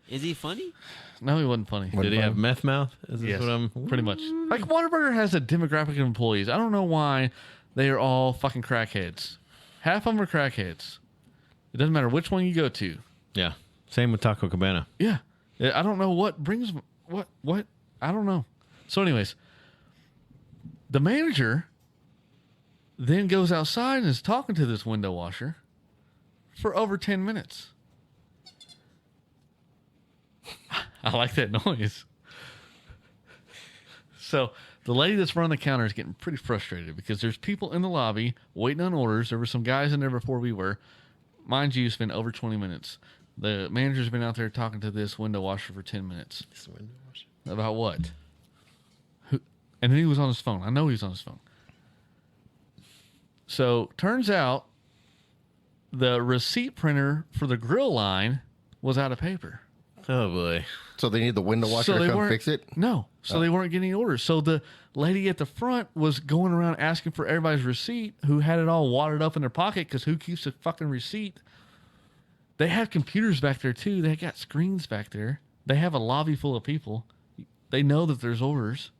Is he funny? No, he wasn't funny. Did he have meth mouth? Is this Yes, what I'm... pretty much. Like, Whataburger has a demographic of employees. I don't know why they are all fucking crackheads. Half of them are crackheads. It doesn't matter which one you go to. Yeah. Same with Taco Cabana. Yeah. I don't know what brings... What? I don't know. So anyways, the manager then goes outside and is talking to this window washer for over 10 minutes. I like that noise. So the lady that's running the counter is getting pretty frustrated because there's people in the lobby waiting on orders. There were some guys in there before we were. Mind you, it's been over 20 minutes. The manager's been out there talking to this window washer for 10 minutes. This window washer? About what? And then he was on his phone. I know he was on his phone. So turns out the receipt printer for the grill line was out of paper. Oh, boy. So they need the window washer to come fix it? No. So they weren't getting orders. So the lady at the front was going around asking for everybody's receipt who had it all wadded up in their pocket because who keeps a fucking receipt? They have computers back there, too. They got screens back there. They have a lobby full of people. They know that there's orders.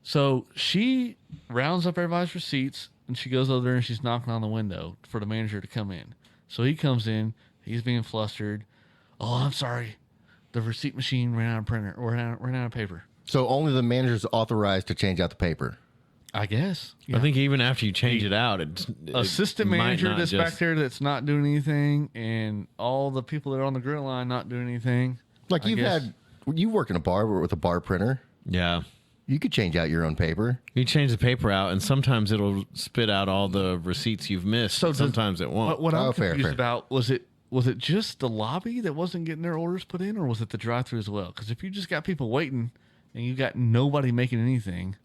So she rounds up everybody's receipts, and she goes over there and she's knocking on the window for the manager to come in. So he comes in. He's being flustered. Oh, I'm sorry. The receipt machine ran out of printer or ran out of paper. So only the manager's authorized to change out the paper. I guess. Yeah. I think even after you change it out, assistant manager that's back there that's not doing anything, and all the people that are on the grill line not doing anything. Like you work in a bar with a bar printer. Yeah. You could change out your own paper. You change the paper out, and sometimes it'll spit out all the receipts you've missed. So sometimes it won't. What I'm confused about was it just the lobby that wasn't getting their orders put in, or was it the drive-thru as well? Because if you just got people waiting and you got nobody making anything,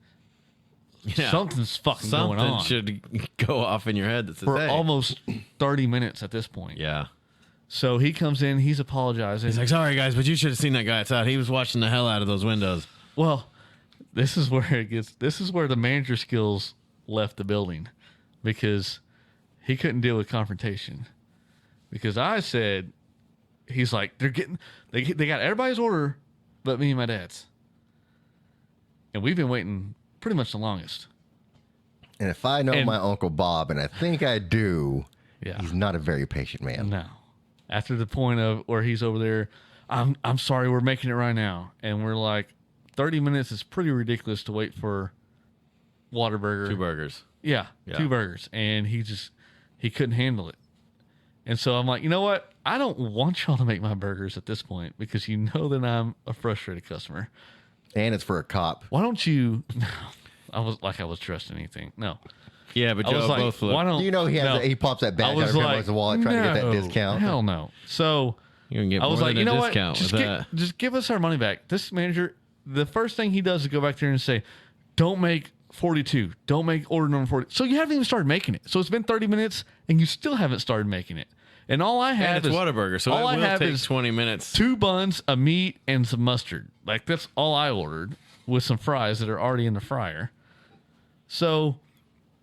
something's fucking going on. Something should go off in your head that says, for hey. almost 30 minutes at this point. Yeah. So he comes in, he's apologizing. He's like, sorry guys, but you should have seen that guy outside. He was watching the hell out of those windows. Well, this is where the manager skills left the building, because he couldn't deal with confrontation. Because I said, he's like, they got everybody's order but me and my dad's. And we've been waiting pretty much the longest. And if I know my Uncle Bob, and I think I do, he's not a very patient man. No. After the point of where he's over there, I'm sorry, we're making it right now. And we're like, 30 minutes is pretty ridiculous to wait for Whataburger. 2 burgers. Yeah, 2 burgers. And he couldn't handle it. And so I'm like, you know what? I don't want y'all to make my burgers at this point, because you know that I'm a frustrated customer. And it's for a cop. Why don't you... No, I was trusting anything. No. Yeah, but Joe both look. Why don't, you know he pops that badge out of his wallet trying to get that discount. Hell no. So you're gonna get I was more like, than you a know discount what? Just give us our money back. This manager, the first thing he does is go back there and say, don't make 42. Don't make order number 40. So you haven't even started making it. So it's been 30 minutes and you still haven't started making it. And all I have And it's is Whataburger, so all it I will have take is 20 minutes. 2 buns, a meat, and some mustard. Like, that's all I ordered with some fries that are already in the fryer. So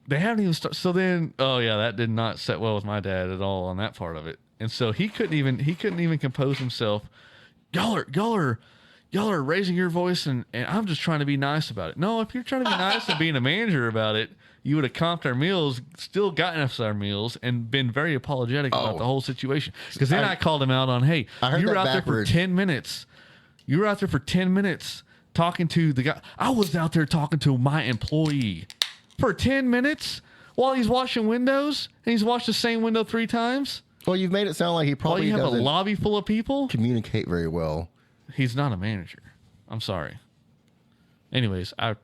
they haven't even started. So then, oh yeah, that did not set well with my dad at all on that part of it. And so he couldn't even compose himself. Y'all are raising your voice, and I'm just trying to be nice about it. No, if you're trying to be nice and being a manager about it, you would have comped our meals, still gotten us our meals, and been very apologetic about the whole situation. Because then I called him out on, hey, you were out there for 10 minutes. You were out there for 10 minutes talking to the guy. I was out there talking to my employee for 10 minutes while he's washing windows, and he's washed the same window 3 times. Well, you've made it sound like he probably you have a doesn't lobby full of people. communicate very well. He's not a manager. I'm sorry. Anyways, I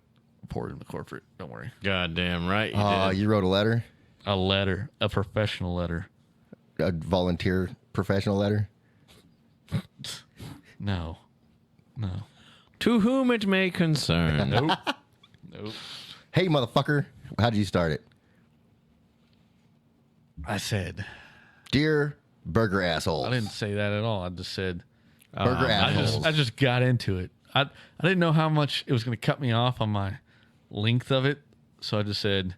reported him to corporate. Don't worry. Goddamn right you did. You wrote a letter? A professional letter. A volunteer professional letter? No. To whom it may concern. Nope. Hey, motherfucker. How did you start it? I said, Dear burger assholes. I didn't say that at all. I just said, burger assholes. I just got into it. I didn't know how much it was going to cut me off on my length of it. So I just said,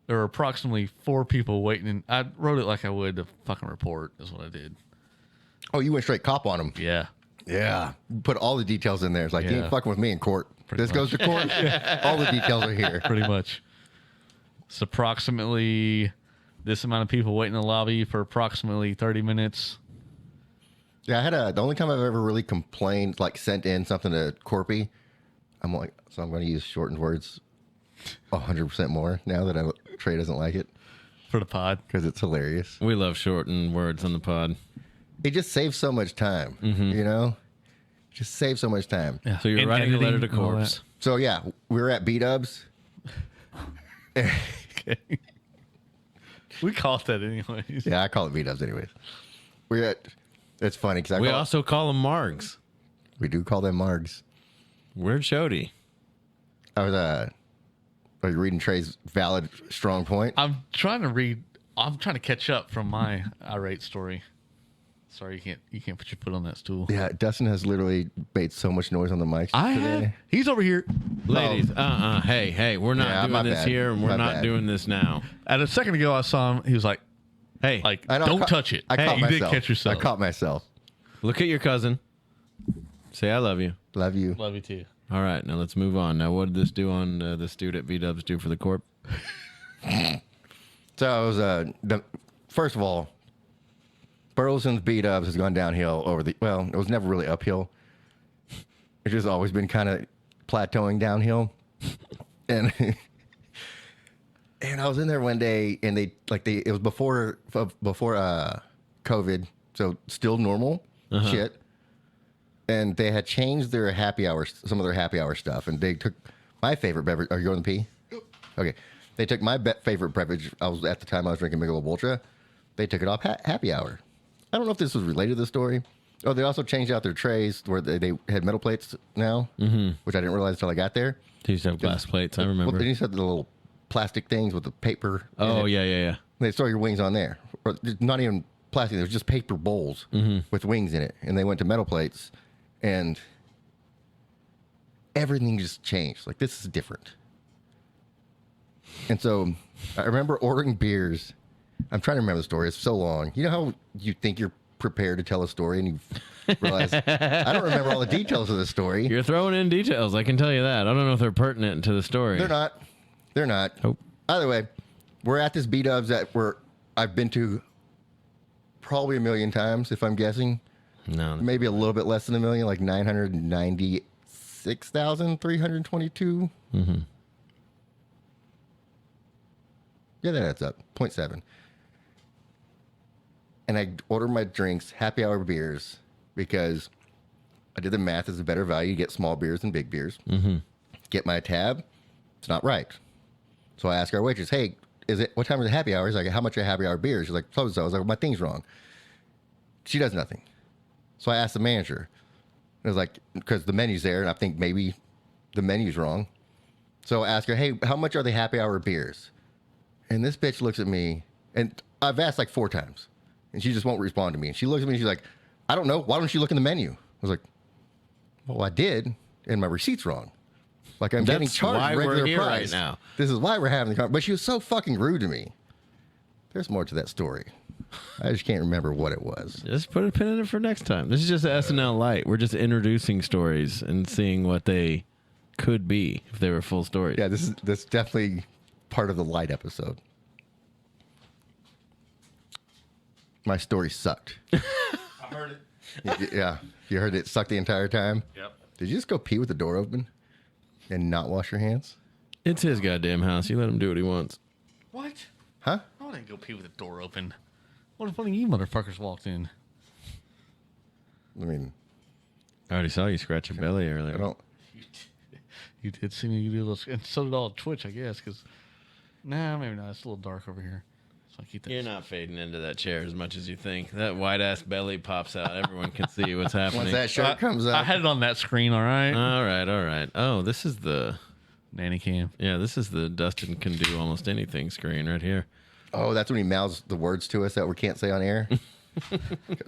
there were approximately 4 people waiting. And I wrote it like I would a fucking report is what I did. Oh, you went straight cop on them. Yeah. Yeah. Put all the details in there. It's like, you Yeah. ain't fucking with me in court. Pretty This goes to court. All the details are here. Pretty much. It's approximately this amount of people waiting in the lobby for approximately 30 minutes. Yeah, I had the only time I've ever really complained, like sent in something to Corpy, I'm like, so I'm going to use shortened words 100% more now that Trey doesn't like it. For the pod. Because it's hilarious. We love shortened words on the pod. It just saves so much time, you know? Just saves so much time. Yeah. So you're And writing a letter to editing and all corpse. So yeah, we were at B-Dubs. Okay. We call it that anyways. Yeah, I call it B-Dubs anyways. We're at, it's funny because We also call them margs. We do call them margs. We're Chody. I was are you reading Trey's valid, strong point? I'm trying to catch up from my irate story. Sorry, you can't put your foot on that stool. Yeah, Dustin has literally made so much noise on the mic today. He's over here. Ladies, hey, we're not doing this bad. here, and we're My not bad. doing this now. And a second ago, I saw him. He was like, Hey, don't touch it. I caught you myself. did catch yourself. I caught myself. look at your cousin. Say I love you. Love you. Love you too. All right, now let's move on. Now, what did this do on this dude at B-Dubs do for the corp? So it was first of all, Burleson's B-Dubs has gone downhill it was never really uphill. It's just always been kind of plateauing downhill. And and I was in there one day and it was before COVID, so still normal shit. And they had changed their happy hours, some of their happy hour stuff, and they took my favorite beverage. Are you going to pee? Okay. They took my favorite beverage. At the time I was drinking Michelob Ultra. They took it off happy hour. I don't know if this was related to the story. Oh, they also changed out their trays where they had metal plates now, which I didn't realize until I got there. They used to have glass plates, I remember. Well, they used to have the little plastic things with the paper. Oh, in it. yeah. They store your wings on there. Or not even plastic. It was just paper bowls with wings in it. And they went to metal plates, and everything just changed. Like, this is different. And so I remember ordering beers. I'm trying to remember the story. It's so long. You know how you think you're prepared to tell a story and you realize, I don't remember all the details of the story. You're throwing in details, I can tell you that. I don't know if they're pertinent to the story. They're not. Nope. Either way, we're at this B-Dubs that I've been to probably 1 million times, if I'm guessing. No. Maybe a little bit less than 1 million, like 996,322. Yeah, that adds up. 0.7. And I ordered my drinks, happy hour beers, because I did the math. It's a better value. You get small beers than big beers. Get my tab. It's not right. So I asked our waitress, hey, what time is the happy hour? She's like, how much are happy hour beers? She's like, so-and-so. I was like, my thing's wrong. She does nothing. So I asked the manager. It was like, because the menu's there, and I think maybe the menu's wrong. So I asked her, hey, how much are the happy hour beers? And this bitch looks at me, and I've asked like 4 times, and she just won't respond to me. And she looks at me and she's like, I don't know. Why don't you look in the menu? I was like, well, I did, and my receipt's wrong. Like I'm getting charged regular price. Right now. This is why we're having the conversation. But she was so fucking rude to me. There's more to that story. I just can't remember what it was. Just put a pin in it for next time. This is just SNL Light. We're just introducing stories and seeing what they could be if they were full stories. Yeah, this is definitely part of the Light episode. My story sucked. I heard it. Yeah, you heard it sucked the entire time? Yep. Did you just go pee with the door open and not wash your hands? It's his goddamn house. You let him do what he wants. What? Huh? I wouldn't go pee with the door open. What if one of you motherfuckers walked in? I mean, I already saw you scratch your belly earlier. I don't. You did see me do a little, and so did all Twitch, I guess, because, nah, maybe not. It's a little dark over here. So I keep that. You're not fading into that chair as much as you think. That white-ass belly pops out. Everyone can see what's happening. Once that shirt comes up. I had it on that screen, all right? All right. Oh, this is the... Nanny cam. Yeah, this is the Dustin can do almost anything screen right here. Oh, that's when he mouths the words to us that we can't say on air.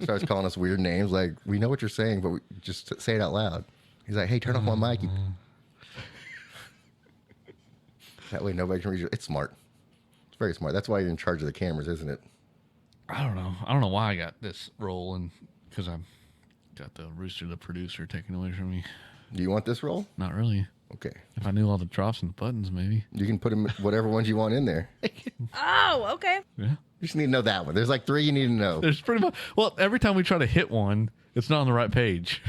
Starts calling us weird names. Like, we know what you're saying, but we just say it out loud. He's like, hey, turn off my mic. That way nobody can read you. It's smart. It's very smart. That's why you're in charge of the cameras, isn't it? I don't know. I don't know why I got this role, and because I got the Rooster, the producer, taken away from me. Do you want this role? Not really. Okay. If I knew all the drops and buttons, maybe. You can put them whatever ones you want in there. Oh, okay. Yeah. You just need to know that one. There's like 3 you need to know. There's pretty much. Well, every time we try to hit one, it's not on the right page.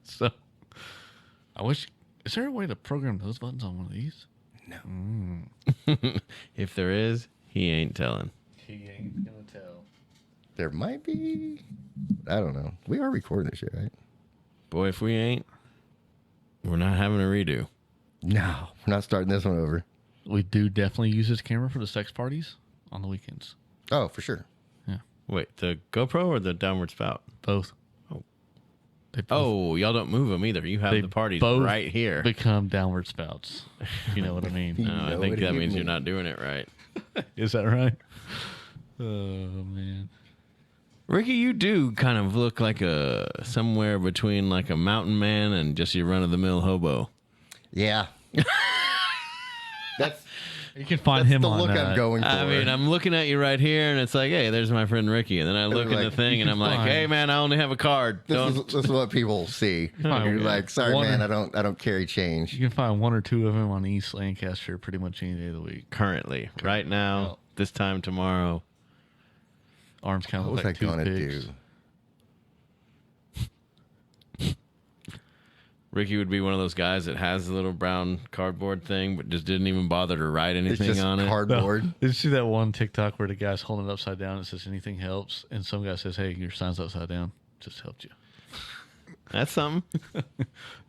So, I wish. Is there a way to program those buttons on one of these? No. If there is, he ain't telling. He ain't gonna tell. There might be. I don't know. We are recording this shit, right? Boy, if we ain't, we're not having a redo. No, we're not starting this one over. We do definitely use this camera for the sex parties on the weekends. Oh, for sure. Yeah. Wait, the GoPro or the downward spout? Both. Oh. They both, Oh, y'all don't move them either. You have they the parties both right here. become downward spouts. You know what I mean? No, I know think what that you means mean. you're not doing it right. Is that right? Oh, man. Ricky, you do kind of look like a somewhere between like a mountain man and just your run-of-the-mill hobo. Yeah. That's You can find that's him the on look I'm going for. I mean, I'm looking at you right here, and it's like, hey, there's my friend Ricky. And then I look at like, the thing, you and can I'm like, find- hey, man, I only have a card. this is what people see. Fine, You're yeah. like, sorry, One- man, I don't carry change. You can find 1 or 2 of them on East Lancaster pretty much any day of the week. Currently, right now, Well- this time tomorrow. Arms kind of What look was like I gonna toothpicks. do? Ricky would be one of those guys that has the little brown cardboard thing, but just didn't even bother to write It's anything just on it. cardboard. Did you see that one TikTok where the guy's holding it upside down and it says anything helps? And some guy says, hey, your sign's upside down. Just helped you. That's something.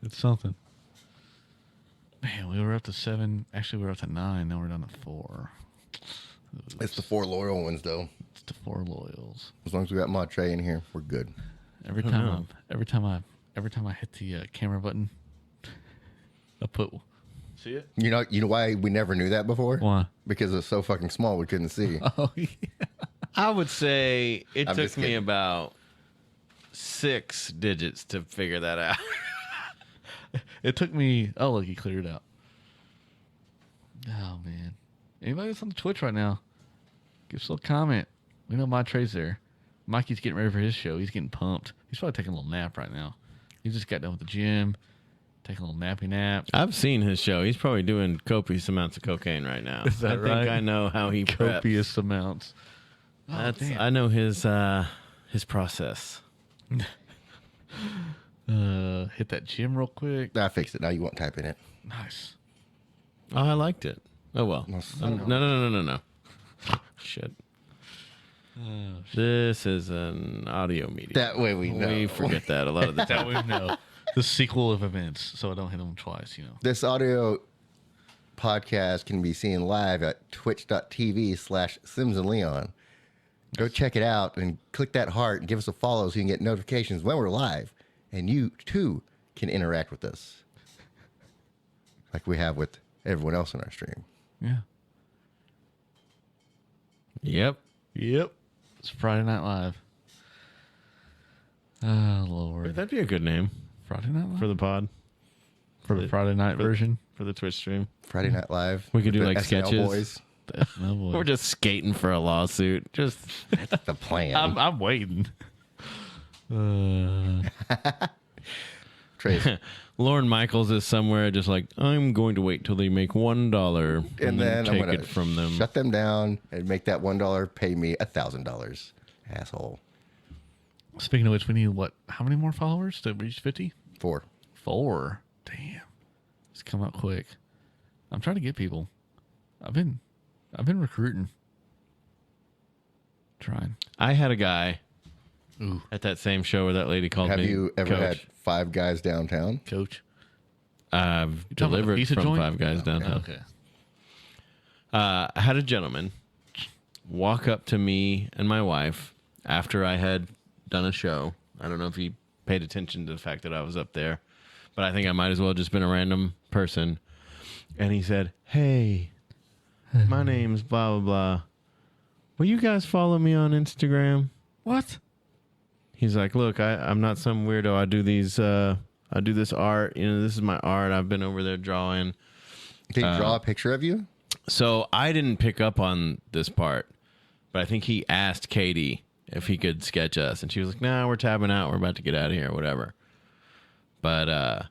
It's something. Man, we were up to 7. Actually, we were up to 9. Now we're down to 4. It's the 4 loyal ones, though. It's the 4 loyals. As long as we got Montre in here, we're good. Every Oh, time, no. every time I hit the camera button, I put. See it? You know why we never knew that before? Why? Because it's so fucking small we couldn't see. Oh yeah. I would say it I'm took just me kidding. about 6 digits to figure that out. It took me. Oh look, he cleared it out. Oh man. Anybody that's on Twitch right now, give us a little comment. We know my Trey's there. Mikey's getting ready for his show. He's getting pumped. He's probably taking a little nap right now. He just got done with the gym, taking a little nappy nap. I've seen his show. He's probably doing copious amounts of cocaine right now. Is that I think right? I know how he preps. Copious amounts. That's I know his process. Hit that gym real quick. I fixed it. Now you won't type in it. Nice. Oh, I liked it. Oh well. No, No. Shit. This is an audio medium. That way we know. We forget that a lot of the That time. we know. The sequel of events, so I don't hit them twice, you know. This audio podcast can be seen live at twitch.tv/Sims and Leon. Go check it out and click that heart and give us a follow so you can get notifications when we're live. And you, too, can interact with us like we have with everyone else on our stream. Yeah. Yep. Yep. It's Friday Night Live. Oh, Lord. That'd be a good name. Friday Night Live? For the pod. For the Friday night version? For the Twitch stream. Friday Night Live. We could do like SnL sketches. Boys. The SnL Boyz. We're just skating for a lawsuit. Just That's the plan. I'm waiting. Trace. Lorne Michaels is somewhere just like, I'm going to wait till they make $1 And then I'm take going it to from them. shut them down and make that $1 pay me $1,000. Asshole. Speaking of which, we need what? How many more followers to reach 50? 4. 4. Damn. It's come up quick. I'm trying to get people. I've been recruiting. Trying. I had a guy Ooh. at that same show where that lady called Have me you ever Coach. had 5 guys downtown? Coach. I've You talking about the delivered pizza from joint? 5 guys downtown. Okay. I had a gentleman walk up to me and my wife after I had done a show. I don't know if he paid attention to the fact that I was up there, but I think I might as well have just been a random person. And he said, "Hey, my name's blah, blah, blah. Will you guys follow me on Instagram?" What? He's like, "Look, I'm not some weirdo. I do these, I do this art. You know, this is my art. I've been over there drawing." Did he draw a picture of you? So I didn't pick up on this part, but I think he asked Katie if he could sketch us, and she was like, "Nah, we're tabbing out. We're about to get out of here, whatever." But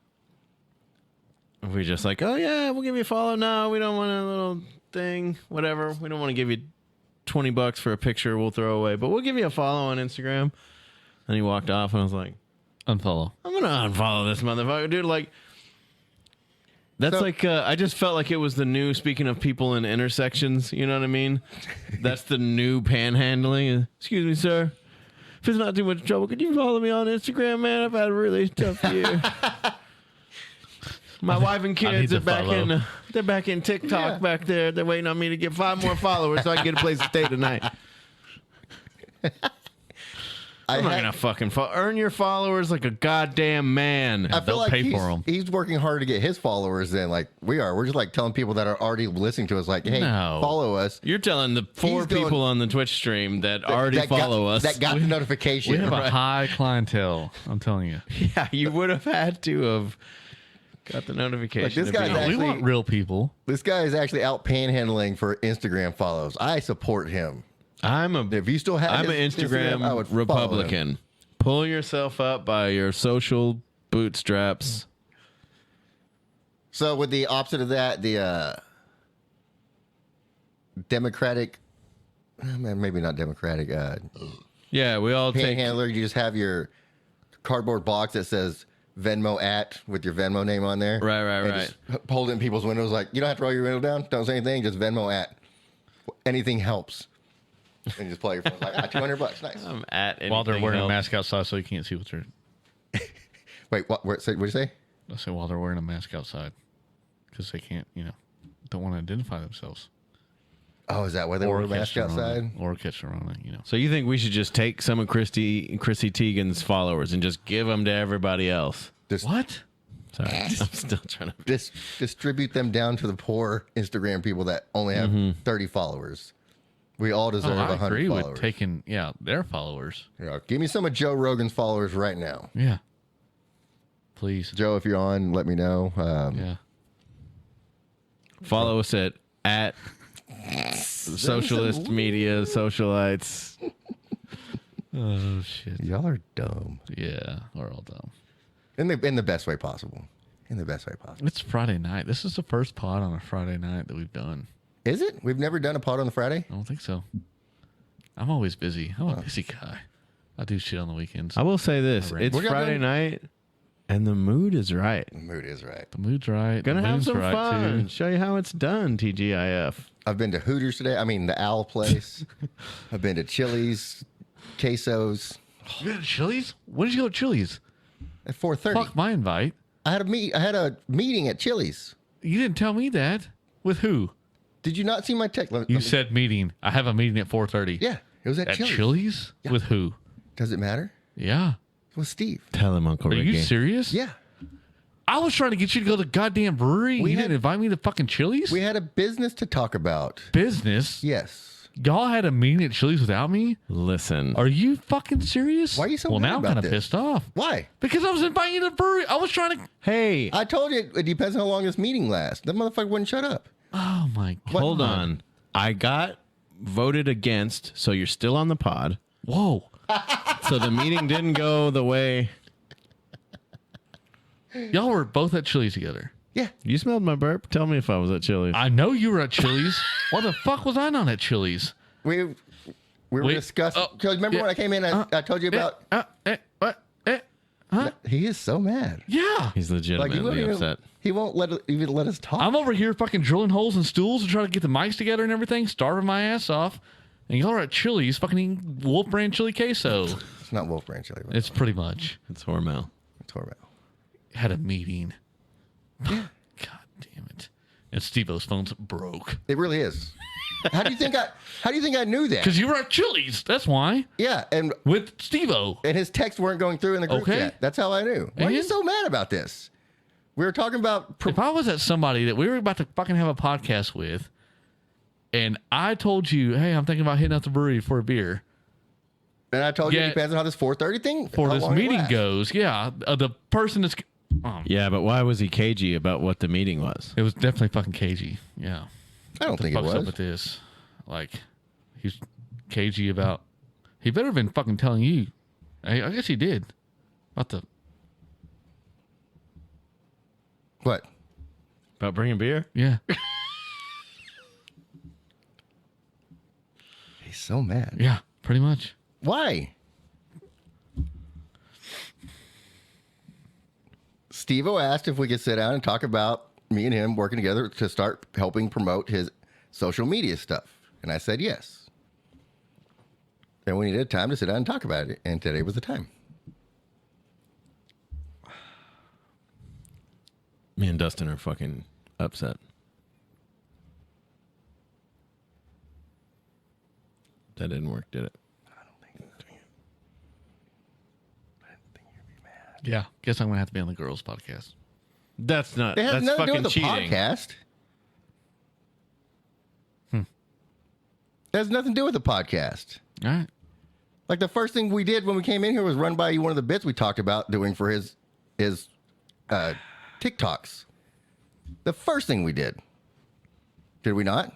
we just like, "Oh yeah, we'll give you a follow." No, we don't want a little thing, whatever. We don't want to give you $20 for a picture we'll throw away, but we'll give you a follow on Instagram. And he walked off, and I was like, Unfollow. I'm gonna unfollow this motherfucker, dude. Like, that's I just felt like it was the new. Speaking of people in intersections, you know what I mean? That's the new panhandling. Excuse me, sir. If it's not too much trouble, could you follow me on Instagram, man? I've had a really tough year. My wife and kids are back in. They're back in TikTok back there. They're waiting on me to get 5 more followers so I can get a place to stay tonight. I'm not gonna fucking earn your followers like a goddamn man. I feel like pay for 'em. he's working hard to get his followers in, like we are. We're just like telling people that are already listening to us, like, hey, No. follow us. You're telling the 4 He's going- people on the Twitch stream that already that follow got, us. That got the notification. We have a right? high clientele. I'm telling you. Yeah, you would have had to have got the notification. Like, this to guy's be- We actually- want real people. This guy is actually out panhandling for Instagram follows. I support him. If you still have I'm an his Instagram I would follow him. Republican. Pull yourself up by your social bootstraps. So with the opposite of that, the Democratic, maybe not Democratic, Yeah, we all take. panhandler, you just have your cardboard box that says Venmo at with your Venmo name on there. Right, and just hold it in people's windows like, you don't have to roll your window down. Don't say anything. Just Venmo at. Anything helps. And just play your phone. Like, $200. Nice. I'm at While they're anything wearing a else. mask outside so you can't see what they're... Wait, what'd you say? I say while they're wearing a mask outside. Because they can't, don't want to identify themselves. Oh, is that why they wear a mask outside? Or catch the Rona, So you think we should just take some of Chrissy Teigen's followers and just give them to everybody else? What? Sorry, I'm still trying to distribute them down to the poor Instagram people that only have 30 followers. We all deserve I 100 agree followers. with taking, their followers. Yeah, give me some of Joe Rogan's followers right now. Yeah. Please. Joe, if you're on, let me know. Yeah. Follow us at Socialist Media Socialites. Oh, shit. Y'all are dumb. Yeah, we're all dumb. In the best way possible. In the best way possible. It's Friday night. This is the first pod on a Friday night that we've done. Is it? We've never done a pod on the Friday? I don't think so. I'm always busy. I'm a busy guy. I do shit on the weekends. I will say this: I rant. it's Friday night, and the mood is right. The mood is right. The mood's right. Gonna the have moon's some right fun. Too. Show you how it's done. TGIF. I've been to Hooters today. I mean, the Owl Place. I've been to Chili's, Quesos. You been to Chili's? When did you go to Chili's? At 4:30. Fuck my invite. I had a meeting at Chili's. You didn't tell me that. With who? Did you not see my text? You said meeting. I have a meeting at 4:30. Yeah, it was at Chili's. Chili's? Yeah. With who? Does it matter? Yeah. With Steve. Tell him, Uncle Are Ricky. you serious? Yeah. I was trying to get you to go to the goddamn brewery. You didn't invite me to fucking Chili's? We had a business to talk about. Business? Yes. Y'all had a meeting at Chili's without me? Listen. Are you fucking serious? Why are you so Well, mad now I'm about kind of this? pissed off. Why? Because I was inviting you to the brewery. I was trying to. Hey. I told you it depends on how long this meeting lasts. That motherfucker wouldn't shut up. Oh, my God. Hold on. I got voted against, so you're still on the pod. Whoa. So the meeting didn't go the way. Y'all were both at Chili's together. Yeah. You smelled my burp? Tell me if I was at Chili's. I know you were at Chili's. Why the fuck was I not at Chili's? We were discussing. Remember when I came in, I told you about. What? Huh? He is so mad. Yeah. He's legitimately upset. He won't even let us talk. I'm over here fucking drilling holes in stools to try to get the mics together and everything, starving my ass off. And y'all are at Chili's fucking eating Wolf Brand chili queso. It's not Wolf Brand chili. It's pretty much. It's Hormel. It's Hormel. Had a meeting. God damn it. And Steve-O's phone's broke. It really is. How do you think I knew that? Because you were at Chili's. That's why. Yeah, and with Steve-O. And his texts weren't going through in the group chat. That's how I knew. Why are you so mad about this? We were talking about... If I was at somebody that we were about to fucking have a podcast with, and I told you, hey, I'm thinking about hitting up the brewery for a beer. And I told you it depends on how this 4:30 thing... For this meeting goes, yeah. The person that's... Yeah, but why was he cagey about what the meeting was? It was definitely fucking cagey. Yeah. I don't think it was. Up with this? Like, he's cagey about... He better have been fucking telling you. I guess he did. About the... What? About bringing beer? Yeah. He's so mad. Yeah, pretty much. Why? Steve-O asked if we could sit down and talk about me and him working together to start helping promote his social media stuff. And I said yes. And we needed time to sit down and talk about it. And today was the time. Me and Dustin are fucking upset. That didn't work, did it? I don't think it was. I didn't think you'd be mad. Yeah. Guess I'm going to have to be on the girls' podcast. That's not... It has That's nothing to do fucking with the cheating. podcast. It has nothing to do with the podcast. All right. Like the first thing we did when we came in here was run by you one of the bits we talked about doing for his TikToks. The first thing we did. Did we not?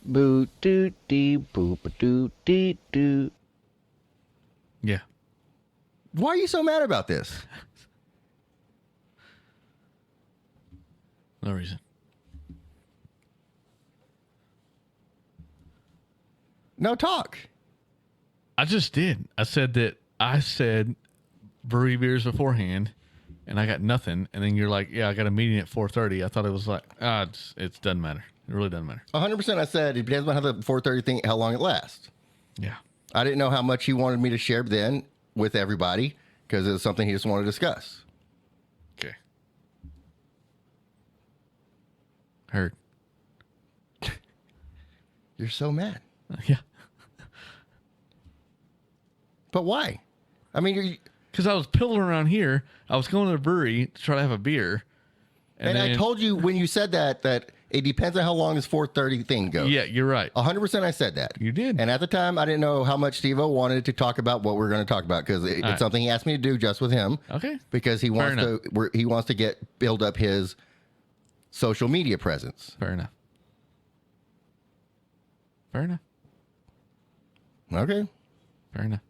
Boo doo dee boo ba doo dee doo. Yeah. Why are you so mad about this? No reason. No talk. I just did. I said brewery beers beforehand, and I got nothing. And then you're like, yeah, I got a meeting at 4:30. I thought it was like, it doesn't matter. It really doesn't matter. 100% I said it depends on how the 4:30 thing, how long it lasts. Yeah. I didn't know how much he wanted me to share then with everybody because it was something he just wanted to discuss. Okay. Heard. You're so mad. Yeah. But why? I mean, because I was pilling around here. I was going to the brewery to try to have a beer. And I told you when you said that it depends on how long this 4:30 thing goes. Yeah, you're right. 100% I said that. You did. And at the time, I didn't know how much Steve-O wanted to talk about what we're going to talk about because it's something he asked me to do just with him. Okay. Because he wants to build up his social media presence. Fair enough. Fair enough. Okay. Fair enough.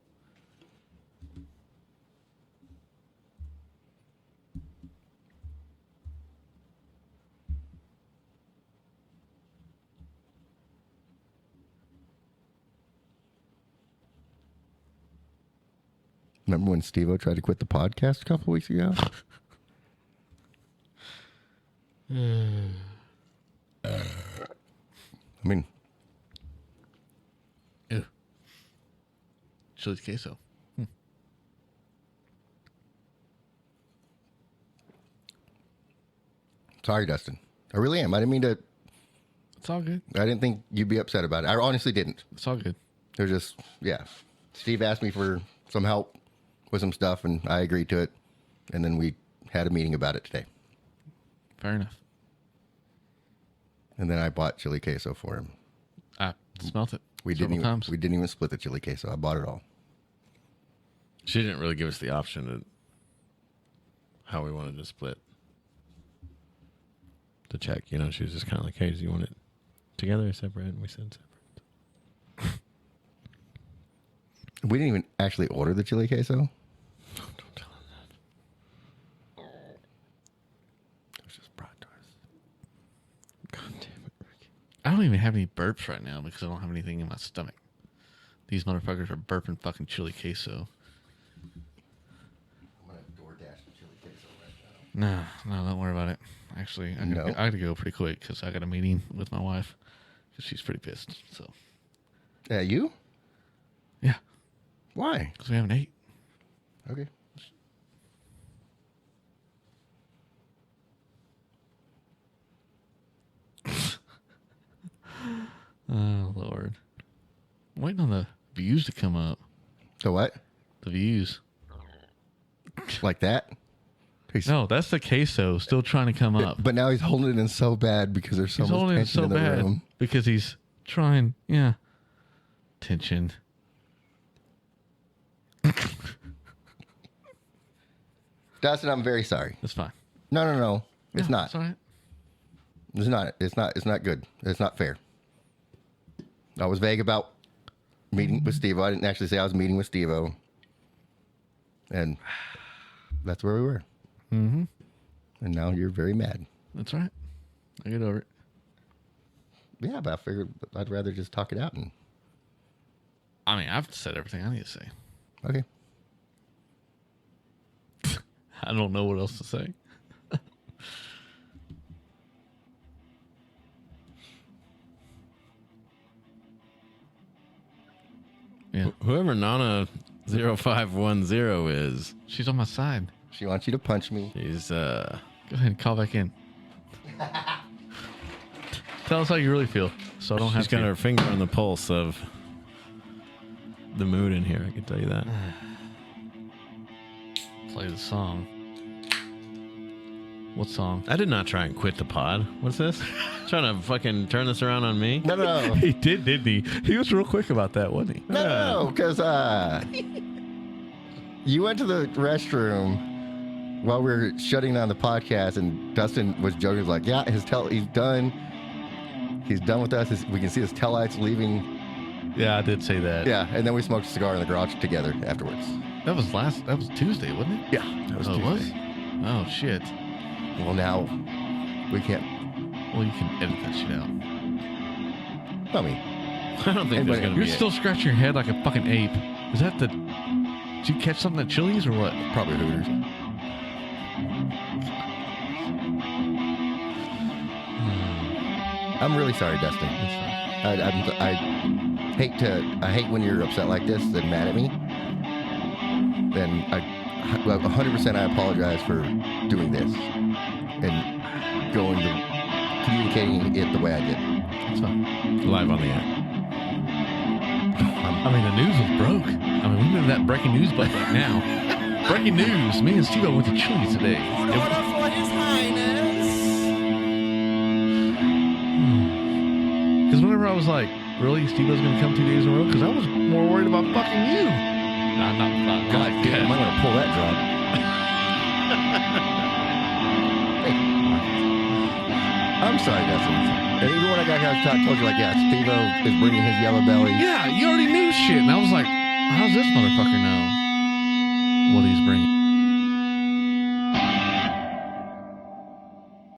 Remember when Steve-O tried to quit the podcast a couple weeks ago? I mean... Ew. Chili's queso. Sorry, Dustin. I really am. I didn't mean to... It's all good. I didn't think you'd be upset about it. I honestly didn't. It's all good. They're just... Yeah. Steve asked me for some help with some stuff, and I agreed to it. And then we had a meeting about it today. Fair enough. And then I bought chili queso for him. I smelt it. We didn't even split the chili queso. I bought it all. She didn't really give us the option to how we wanted to split. To check, you know, she was just kind of like, hey, do you want it together or separate? And we said separate. We didn't even actually order the chili queso. No, don't tell him that. It was just brought to us. God damn it, Ricky. I don't even have any burps right now because I don't have anything in my stomach. These motherfuckers are burping fucking chili queso. I'm going to DoorDash the chili queso right now. No, don't worry about it. Actually, I got to go pretty quick because I got a meeting with my wife because she's pretty pissed. So, you? Yeah. Why? Because we haven't ate. Okay. Oh, Lord. I'm waiting on the views to come up. The what? The views. Like that? No, that's the queso still trying to come up. But now he's holding it in so bad because there's so much tension in the room. Because he's trying, tension. Dustin, I'm very sorry. That's fine. No. It's not. It's all right. It's not. It's not good. It's not fair. I was vague about meeting with Steve-O. I didn't actually say I was meeting with Steve-O. And that's where we were. Mm-hmm. And now you're very mad. That's right. I get over it. Yeah, but I figured I'd rather just talk it out. I mean, I've said everything I need to say. Okay. I don't know what else to say. Yeah. Whoever Nana 0510 is, she's on my side. She wants you to punch me. She's Go ahead and call back in. Tell us how you really feel, so I don't have to. She's got her finger on the pulse of the mood in here. I can tell you that. Play the song. What song? I did not try and quit the pod. What's this? Trying to fucking turn this around on me? No. He did, didn't he? He was real quick about that, wasn't he? No, because you went to the restroom while we were shutting down the podcast, and Dustin was joking. He was like, yeah, he's done. He's done with us. We can see his taillights leaving. Yeah, I did say that. Yeah, and then we smoked a cigar in the garage together afterwards. That was Tuesday, wasn't it? Yeah, that was Tuesday. Tuesday. It was? Oh, shit. Well, now we can't. Well, you can edit that shit out. I mean, I don't think there's going to be. You're still scratching your head like a fucking ape. Is that the... Did you catch something at Chili's or what? Probably Hooters. I'm really sorry, Dustin. I hate when you're upset like this and mad at me. Then 100% I apologize for doing this and communicating it the way I did. It's fine. Live on the air. I mean, the news was broke. I mean, we need that breaking news button right now. Breaking news. Me and Steve went to Chili's today. For His Highness. Because whenever I was like, really, Steve-O's going to come 2 days in a row? Because I was more worried about fucking you. Nah, not God damn, I'm going to pull that drop. I'm sorry, Dustin. And even when I got here, I told you, like, yeah, Steve-O is bringing his yellow belly. Yeah, you already knew shit. And I was like, how's this motherfucker know what he's bringing?